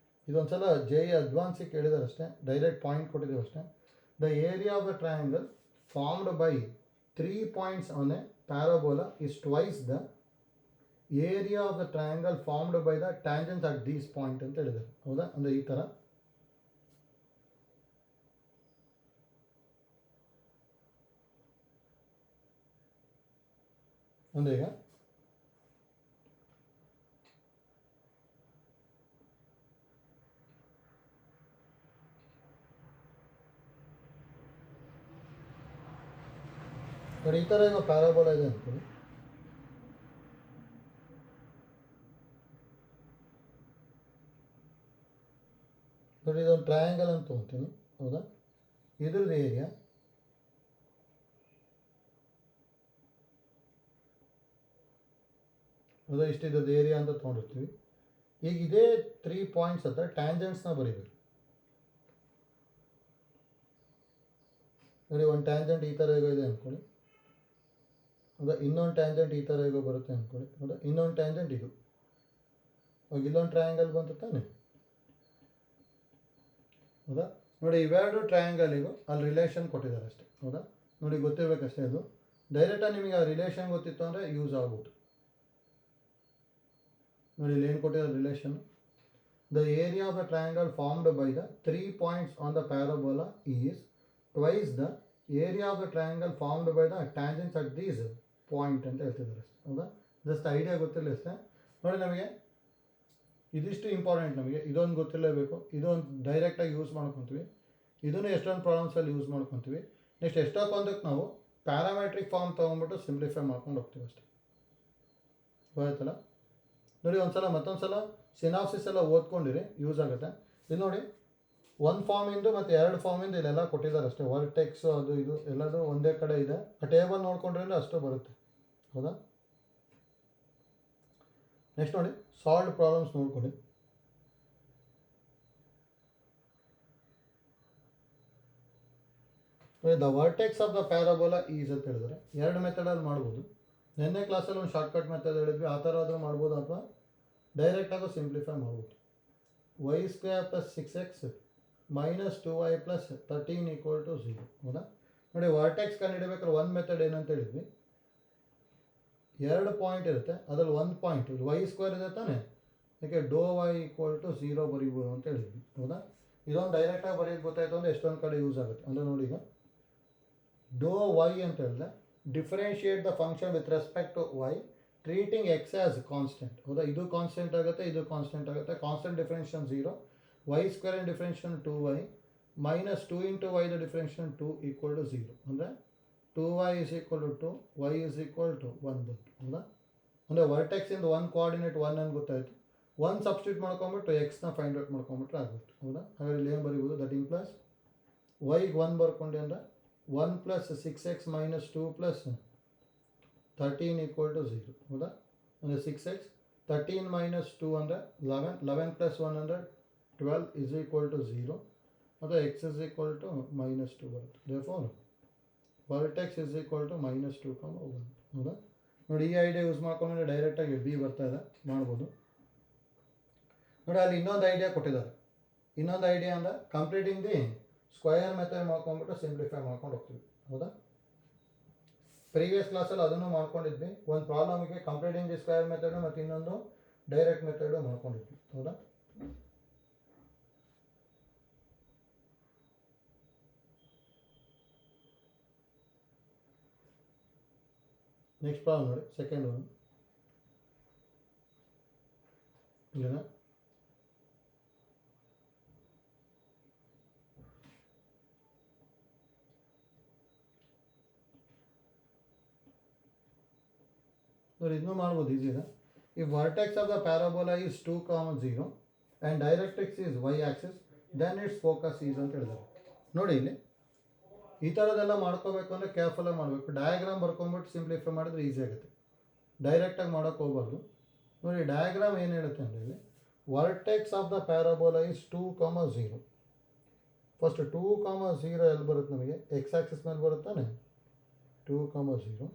ಇದೊಂದ್ಸಲ ಜೆ ಅಡ್ವಾನ್ಸಿಗೆ ಕೇಳಿದಾರೆ ಅಷ್ಟೇ, ಡೈರೆಕ್ಟ್ ಪಾಯಿಂಟ್ ಕೊಟ್ಟಿದ್ದೀವಿ ಅಷ್ಟೇ. The area of the triangle formed by 3 points on A parabola is twice the area of the triangle formed by the tangents at these point ಅಂತ ಹೇಳಿದ್ದಾರೆ. ಹೌದಾ? ಅಂದರೆ ಈ ಥರ ಒಂದು ಈಗ ನೋಡಿ, ಈ ಥರ ಈಗ ಪ್ಯಾರಾಬೋಲಾ ಇದೆ ಅಂದ್ಕೊಳ್ಳಿ. ನೋಡಿ, ಇದೊಂದು ಟ್ರಯಾಂಗಲ್ ಅಂತ ತೊಗೊತೀನಿ. ಹೌದಾ? ಇದ್ರದ್ದು ಏರಿಯಾ ಹೌದಾ, ಇಷ್ಟಿದ್ದದ್ದು ಏರಿಯಾ ಅಂತ ತೊಗೊಂಡಿರ್ತೀವಿ. ಈಗ ಇದೇ 3 points ಹತ್ರ ಟ್ಯಾಂಜೆಂಟ್ಸ್ನ ಬರೀಬೇಕು. ನೋಡಿ, ಒಂದು ಟ್ಯಾಂಜೆಂಟ್ ಈ ಥರ ಹೇಗೋ ಇದೆ ಅಂದ್ಕೊಳ್ಳಿ. ಹೌದಾ? ಇನ್ನೊಂದು ಟ್ಯಾಂಜೆಂಟ್ ಈ ಥರ ಹೇಗೋ ಬರುತ್ತೆ ಅಂದ್ಕೊಳ್ಳಿ. ಹೌದಾ? ಇನ್ನೊಂದು ಟ್ಯಾಂಜೆಂಟ್ ಇದು. ಅವಾಗ ಇಲ್ಲೊಂದು ಟ್ರಯಾಂಗಲ್ ಬಂತು ತಾನೆ. ಹೌದಾ? ನೋಡಿ, ಇವೆರಡು ಟ್ರಯಾಂಗಲಿಗೂ ಅಲ್ಲಿ ರಿಲೇಷನ್ ಕೊಟ್ಟಿದ್ದಾರೆ ಅಷ್ಟೇ. ಹೌದಾ? ನೋಡಿ, ಗೊತ್ತಿರಬೇಕಷ್ಟೇ. ಅದು ಡೈರೆಕ್ಟಾಗಿ ನಿಮಗೆ ಆ ರಿಲೇಷನ್ ಗೊತ್ತಿತ್ತು ಅಂದರೆ ಯೂಸ್ ಆಗ್ಬೋದು. ನೋಡಿ, ಇಲ್ಲಿ ಏನು ಕೊಟ್ಟಿದ್ದಾರೆ relation. The area of the triangle formed by the 3 points on the parabola is twice the area of the triangle formed by the tangents at these point ಅಂತ ಹೇಳ್ತಿದ್ದಾರೆ ಅಷ್ಟೇ. ಹೌದಾ? ಜಸ್ಟ್ ಐಡಿಯಾ ಗೊತ್ತಿರಲಿ ಅಷ್ಟೇ. ನೋಡಿ, ನಮಗೆ ಇದಿಷ್ಟು ಇಂಪಾರ್ಟೆಂಟ್. ನಮಗೆ ಇದೊಂದು ಗೊತ್ತಿರಲೇಬೇಕು. ಇದೊಂದು ಡೈರೆಕ್ಟಾಗಿ ಯೂಸ್ ಮಾಡ್ಕೊತೀವಿ. ಇದನ್ನು ಎಷ್ಟೊಂದು ಪ್ರಾಬ್ಲಮ್ಸಲ್ಲಿ ಯೂಸ್ ಮಾಡ್ಕೊತೀವಿ. ನೆಕ್ಸ್ಟ್ ಎಷ್ಟೊಂದಕ್ಕೆ ನಾವು ಪ್ಯಾರಾಮೆಟ್ರಿಕ್ ಫಾರ್ಮ್ ತೊಗೊಂಡ್ಬಿಟ್ಟು ಸಿಂಪ್ಲಿಫೈ ಮಾಡ್ಕೊಂಡು ಹೋಗ್ತೀವಿ ಅಷ್ಟೇ. ಗೊತ್ತಾಯ್ತಲ್ಲ? ನೋಡಿ, ಮತ್ತೊಂದು ಸಲ ಸಿನಾಪ್ಸಿಸ್ ಎಲ್ಲ ಓದ್ಕೊಂಡಿರಿ, ಯೂಸ್ ಆಗುತ್ತೆ. ಇದು ನೋಡಿ, ಒಂದು ಫಾರ್ಮಿಂದು ಮತ್ತು 2 ಫಾರ್ಮಿಂದು ಇಲ್ಲೆಲ್ಲ ಕೊಟ್ಟಿದ್ದಾರೆ ಅಷ್ಟೇ. ವರ್ಟೆಕ್ಸ್ ಅದು ಇದು ಎಲ್ಲದೂ ಒಂದೇ ಕಡೆ ಇದೆ. ಆ ಟೇಬಲ್ ನೋಡ್ಕೊಂಡ್ರೆ ಅಷ್ಟು ಬರುತ್ತೆ. ಹೌದಾ? ನೆಕ್ಸ್ಟ್ ನೋಡಿ, ಸಾಲ್ವ್ ಪ್ರಾಬ್ಲಮ್ಸ್ ನೋಡ್ಕೊಳ್ಳಿ. The vertex of the parabola is ಅಂತ ಹೇಳಿದ್ರೆ 2 ಮೆಥಡಲ್ಲಿ ಮಾಡ್ಬೋದು. ನೆನ್ನೆ ಕ್ಲಾಸಲ್ಲಿ ಒಂದು ಶಾರ್ಟ್ಕಟ್ ಮೆಥಡ್ ಹೇಳಿದ್ವಿ, ಆ ಥರ ಆದರೂ ಮಾಡ್ಬೋದು, ಅಥವಾ ಡೈರೆಕ್ಟಾಗೂ ಸಿಂಪ್ಲಿಫೈ ಮಾಡ್ಬೋದು. y² + 6x - 2y + 13 = 0. ಹೌದಾ? ನೋಡಿ, ವರ್ಟೆಕ್ಸ್ ಕಂಡುಹಿಡಬೇಕಾದ್ರೆ ಒಂದು ಮೆಥಡ್ ಏನಂತ ಹೇಳಿದ್ವಿ, 2 ಪಾಯಿಂಟ್ ಇರುತ್ತೆ, ಅದರಲ್ಲಿ 1 ಪಾಯಿಂಟ್ y² ಇದೆ ತಾನೆ, ಅದಕ್ಕೆ y = 0 ಬರೀಬೋದು ಅಂತ ಹೇಳಿದ್ವಿ. ಹೌದಾ? ಇದೊಂದು ಡೈರೆಕ್ಟಾಗಿ ಬರೆಯೋದು ಗೊತ್ತಾಯಿತು ಅಂದರೆ ಎಷ್ಟೊಂದು ಕಡೆ ಯೂಸ್ ಆಗುತ್ತೆ. ಅಂದರೆ ನೋಡಿ, ಈಗ y ಅಂತ ಹೇಳಿದ್ರೆ differentiate the function with respect to y treating x as constant. ಹೌದಾ? ಇದು ಕಾನ್ಸ್ಟೆಂಟ್ ಆಗುತ್ತೆ, ಇದು ಕಾನ್ಸ್ಟೆಂಟ್ ಆಗುತ್ತೆ. Constant differentiation 0, y² differentiation 2y - 2 × y the differentiation 2 = 0. ಅಂದರೆ 2y = 2, y = 1 ಬಂತು. ಹೌದಾ? ಅಂದರೆ ವರ್ಟೆಕ್ಸಿಂದ 1 ಕೋಆರ್ಡಿನೇಟ್ 1 ಅಂತ ಗೊತ್ತಾಯಿತು. 1 ಸಬ್ಸ್ಟಿಟ್ಯೂಟ್ ಮಾಡ್ಕೊಂಬಿಟ್ಟು ಎಕ್ಸ್ನ ಫೈಂಡ್ ಔಟ್ ಮಾಡ್ಕೊಂಬಿಟ್ರೆ ಆಗುತ್ತೆ. ಹೌದಾ? ಹಾಗಾದ್ರೆ ಇಲ್ಲಿ ಏನು ಬರೀಬೋದು, ದಟ್ ಇಂಪ್ಲಸ್ ವೈಗೆ 1 ಬರ್ಕೊಂಡೆ ಅಂದರೆ 1 + 6x - 2 + 13 = 0. ಹೌದಾ? ಅಂದರೆ 6x 13 - 2 ಅಂದರೆ 11, 11 + 1 ಅಂದರೆ 12 = 0, ಅಥವಾ x -2 ಬರುತ್ತೆ. therefore vertex -2, 1. ಹೌದಾ? ನೋಡಿ, ಈ ಐಡಿಯಾ ಯೂಸ್ ಮಾಡ್ಕೊಂಡ್ರೆ ಡೈರೆಕ್ಟಾಗಿ ಬಿ ಬರ್ತಾ ಇದೆ, ಮಾಡ್ಬೋದು. ನೋಡಿ, ಅಲ್ಲಿ ಇನ್ನೊಂದು ಐಡಿಯಾ ಕೊಟ್ಟಿದ್ದಾರೆ. ಇನ್ನೊಂದು ಐಡಿಯಾ ಅಂದರೆ ಕಂಪ್ಲೀಟಿಂಗ್ ದಿ ಸ್ಕ್ವಯರ್ ಮೆಥಡ್ ಮಾಡ್ಕೊಂಡ್ಬಿಟ್ಟು ಸಿಂಪ್ಲಿಫೈ ಮಾಡ್ಕೊಂಡು ಹೋಗ್ತೀವಿ. ಹೌದಾ? ಪ್ರೀವಿಯಸ್ ಕ್ಲಾಸಲ್ಲಿ ಅದನ್ನು ಮಾಡ್ಕೊಂಡಿದ್ವಿ. ಒಂದು ಪ್ರಾಬ್ಲಮ್ಗೆ ಕಂಪ್ಲೀಟಿಂಗ್ ದಿ ಸ್ಕ್ವಯರ್ ಮೆಥಡು ಮತ್ತು ಇನ್ನೊಂದು ಡೈರೆಕ್ಟ್ ಮೆಥಡು ಮಾಡ್ಕೊಂಡಿದ್ವಿ. ಹೌದಾ? ನೆಕ್ಸ್ಟ್ ಪ್ರಾಬ್ಲಮ್ ನೋಡಿ, ಸೆಕೆಂಡ್ ಒನ್. ಇಲ್ಲ, ನೋಡಿ, ಇದನ್ನು ಮಾಡ್ಬೋದು ಈಸಿನ. ಈ vertex of the parabola is 2, 0 and directrix is y axis, then its focus is ಅಂತ ಹೇಳಿದ್ದಾರೆ. ನೋಡಿ, ಇಲ್ಲಿ ಈ ಥರದ್ದೆಲ್ಲ ಮಾಡ್ಕೋಬೇಕು ಅಂದರೆ ಕೇರ್ಫುಲ್ಲಾಗಿ ಮಾಡಬೇಕು. ಡಯಾಗ್ರಾಮ್ ಬರ್ಕೊಂಬಿಟ್ಟು ಸಿಂಪ್ಲಿಫೈ ಮಾಡಿದ್ರೆ ಈಸಿ ಆಗುತ್ತೆ. ಡೈರೆಕ್ಟಾಗಿ ಮಾಡೋಕ್ಕೆ ಹೋಗ್ಬಾರ್ದು. ನೋಡಿ ಡಯಾಗ್ರಾಮ್ ಏನು ಹೇಳುತ್ತೆ ಅಂದರೆ ಇಲ್ಲಿ vertex of the parabola is 2,0. First 2,0 ಎಲ್ಲಿ ಬರುತ್ತೆ ನಮಗೆ ಎಕ್ಸ್ ಆಕ್ಸಿಸ್ ಮೇಲೆ ಬರುತ್ತಾನೆ 2,0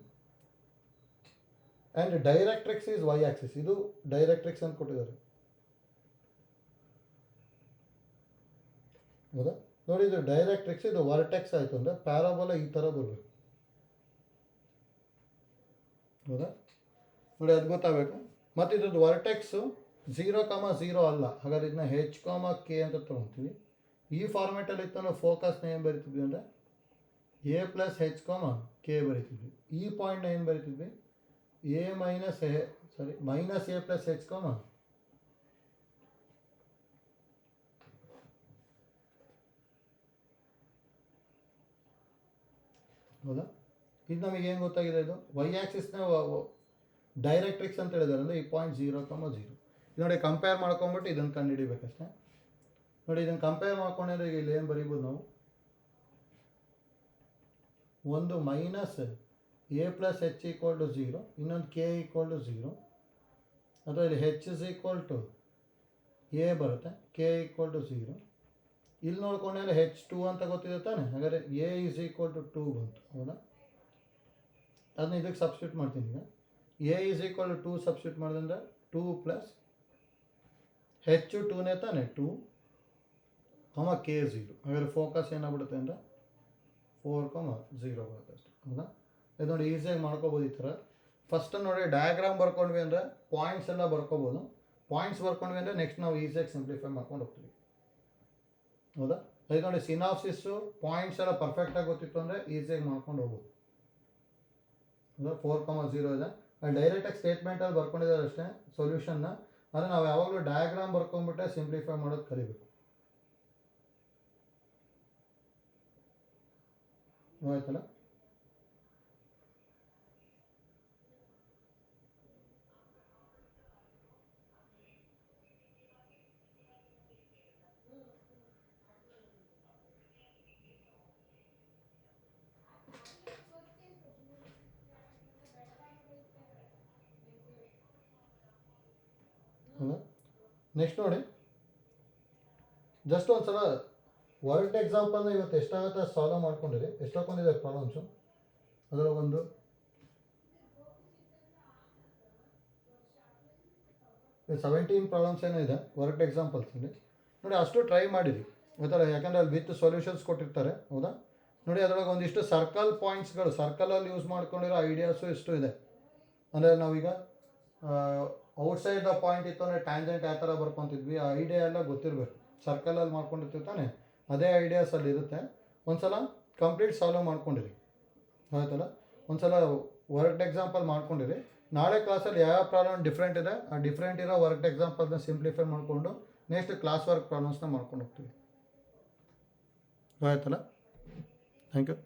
and directrix is y axis. ಇದು ಡೈರೆಕ್ಟ್ರಿಕ್ಸ್ ಅಂತ ಕೊಟ್ಟಿದ್ದಾರೆ ಹೌದಾ. ನೋಡಿ ಇದು ಡೈರೆಕ್ಟ್ರಿಕ್ಸ್, ಇದು ವರ್ಟೆಕ್ಸ್ ಆಯಿತು ಅಂದರೆ ಪ್ಯಾರಾಬೋಲಾ ಈ ಥರ ಬರಬೇಕು ಹೌದಾ. ನೋಡಿ ಅದು ಗೊತ್ತಾಗಬೇಕು. ಮತ್ತು ಇದ್ರದ್ದು ವರ್ಟೆಕ್ಸು 0,0 ಅಲ್ಲ, ಹಾಗಾದ್ರೆ ಇದನ್ನ H, K ಅಂತ ತೊಗೊತೀವಿ. ಈ ಫಾರ್ಮೆಟಲ್ಲಿ ಇತ್ತು ಅಂದರೆ ಫೋಕಸ್ನ ಏನು ಬರಿತಿದ್ವಿ ಅಂದರೆ A + H, K ಬರಿತಿದ್ವಿ. ಈ ಪಾಯಿಂಟ್ನ ಏನು ಬರಿತಿದ್ವಿ A - A + H, ಹೌದಾ. ಇದು ನಮಗೆ ಏನು ಗೊತ್ತಾಗಿದೆ, ಇದು ವೈ ಆ್ಯಕ್ಸಿಸ್ನ ಡೈರೆಕ್ಟ್ರಿಕ್ಸ್ ಅಂತ ಹೇಳಿದ್ದಾರೆ ಅಂದರೆ ಈ ಪಾಯಿಂಟ್ 0,0. ನೋಡಿ ಕಂಪೇರ್ ಮಾಡ್ಕೊಂಬಿಟ್ಟು ಇದನ್ನು ಕಂಡುಹಿಡಿಬೇಕಷ್ಟೇ. ನೋಡಿ ಇದನ್ನು ಕಂಪೇರ್ ಮಾಡ್ಕೊಂಡ್ರೆ ಈಗ ಇಲ್ಲಿ ಏನು ಬರೀಬೋದು ನಾವು, ಒಂದು -A + H = 0, ಇನ್ನೊಂದು K = 0, ಅಥವಾ ಇಲ್ಲಿ H = A ಬರುತ್ತೆ, K = 0. ಇಲ್ಲಿ ನೋಡ್ಕೊಂಡ್ರೆ H2 ಅಂತ ಗೊತ್ತಿದೆ ತಾನೆ, ಹಾಗಾದರೆ A = 2 ಬಂತು ಹೌದಾ. ಅದನ್ನ ಇದಕ್ಕೆ ಸಬ್ಸ್ಟಿಟ್ಯೂಟ್ ಮಾಡ್ತೀನಿ ಈಗ. A = 2 ಸಬ್ಸ್ಟಿಟ್ಯೂಟ್ ಮಾಡಿದ್ರೆ 2 + H 2ನೇ ತಾನೆ 2, K 0. ಹಾಗಾದರೆ ಫೋಕಸ್ ಏನಾಗ್ಬಿಡುತ್ತೆ ಅಂದರೆ 4,0 ಬರುತ್ತೆ ಅಷ್ಟೇ ಹೌದಾ. ಇದು ನೋಡಿ ಈಸಿಯಾಗಿ ಮಾಡ್ಕೋಬೋದು ಈ ಥರ. ಫಸ್ಟ್ ನೋಡಿ ಡಯಾಗ್ರಾಮ್ ಬರ್ಕೊಂಡ್ವಿ ಅಂದರೆ ಪಾಯಿಂಟ್ಸ್ ಎಲ್ಲ ಬರ್ಕೋಬೋದು. ಪಾಯಿಂಟ್ಸ್ ಬರ್ಕೊಂಡ್ವಿ ಅಂದರೆ ನೆಕ್ಸ್ಟ್ ನಾವು ಈಸಿಯಾಗಿ ಸಿಂಪ್ಲಿಫೈ ಮಾಡ್ಕೊಂಡು ಹೋಗ್ತೀವಿ ಹೌದಾ. ಅದು ನೋಡಿ ಸಿನಾಪ್ಸಿಸ್ಸು ಪಾಯಿಂಟ್ಸ್ ಎಲ್ಲ ಪರ್ಫೆಕ್ಟಾಗಿ ಗೊತ್ತಿತ್ತು ಅಂದರೆ ಈಸಿಯಾಗಿ ಮಾಡ್ಕೊಂಡು ಹೋಗ್ಬೋದು ಹೌದಾ. 4,0 ಇದೆ. ಡೈರೆಕ್ಟಾಗಿ ಸ್ಟೇಟ್ಮೆಂಟಲ್ಲಿ ಬರ್ಕೊಂಡಿದ್ದಾರೆ ಅಷ್ಟೇ ಸೊಲ್ಯೂಷನ್ನ. ಆದರೆ ನಾವು ಯಾವಾಗಲೂ ಡಯಾಗ್ರಾಮ್ ಬರ್ಕೊಂಡ್ಬಿಟ್ಟೆ ಸಿಂಪ್ಲಿಫೈ ಮಾಡೋದು ಕಲಿಬೇಕು ಆಯ್ತಲ್ಲ. ಹೌದಾ. ನೆಕ್ಸ್ಟ್ ನೋಡಿ ಜಸ್ಟ್ ಒಂದು ಸಲ ವರ್ಡ್ ಎಕ್ಸಾಂಪಲ್ನ ಇವತ್ತು ಎಷ್ಟಾಗುತ್ತೆ ಸಾಲ್ವ್ ಮಾಡ್ಕೊಂಡಿರಿ. ಎಷ್ಟು ಹಾಕೊಂಡಿದೆ ಪ್ರಾಬ್ಲಮ್ಸು, ಅದರ ಒಂದು 17 ಪ್ರಾಬ್ಲಮ್ಸ್ ಏನೋ ಇದೆ ವರ್ಡ್ ಎಕ್ಸಾಂಪಲ್ಸಲ್ಲಿ. ನೋಡಿ ಅಷ್ಟು ಟ್ರೈ ಮಾಡಿರಿ ಗೊತ್ತಲ್ಲ, ಯಾಕಂದರೆ ಅಲ್ಲಿ ವಿತ್ ಸೊಲ್ಯೂಷನ್ಸ್ ಕೊಟ್ಟಿರ್ತಾರೆ ಹೌದಾ. ನೋಡಿ ಅದರೊಳಗೆ ಒಂದಿಷ್ಟು ಸರ್ಕಲ್ ಪಾಯಿಂಟ್ಸ್ಗಳು, ಸರ್ಕಲಲ್ಲಿ ಯೂಸ್ ಮಾಡ್ಕೊಂಡಿರೋ ಐಡಿಯಾಸು ಇಷ್ಟು ಇದೆ. ಅಂದರೆ ನಾವೀಗ ಔಟ್ಸೈಡ್ ದ ಪಾಯಿಂಟ್ ಇತ್ತು ಅಂದರೆ ಟ್ಯಾಂಜೆಂಟ್ ಯಾವ ಥರ ಬರ್ಕೊತಿದ್ವಿ, ಆ ಐಡಿಯಾ ಎಲ್ಲ ಗೊತ್ತಿರಬೇಕು. ಸರ್ಕಲಲ್ಲಿ ಮಾಡ್ಕೊಂಡಿರ್ತೀವಿ ತಾನೆ, ಅದೇ ಐಡಿಯಾಸ್ ಅಲ್ಲಿ ಇರುತ್ತೆ. ಒಂದು ಸಲ ಕಂಪ್ಲೀಟ್ ಸಾಲ್ವ್ ಮಾಡ್ಕೊಂಡಿರಿ ಆಯ್ತಲ್ಲ. ಒಂದು ಸಲ ವರ್ಕ್ ಎಕ್ಸಾಂಪಲ್ ಮಾಡ್ಕೊಂಡಿರಿ. ನಾಳೆ ಕ್ಲಾಸಲ್ಲಿ ಯಾವ ಪ್ರಾಬ್ಲಮ್ ಡಿಫ್ರೆಂಟ್ ಇದೆ, ಆ ಡಿಫ್ರೆಂಟ್ ಇರೋ ವರ್ಕ್ ಎಕ್ಸಾಂಪಲ್ನ ಸಿಂಪ್ಲಿಫೈ ಮಾಡಿಕೊಂಡು ನೆಕ್ಸ್ಟ್ ಕ್ಲಾಸ್ ವರ್ಕ್ ಪ್ರಾಬ್ಲಮ್ಸ್ನ ಮಾಡ್ಕೊಂಡು ಹೋಗ್ತೀವಿ ಆಯ್ತಲ್ಲ. Thank you.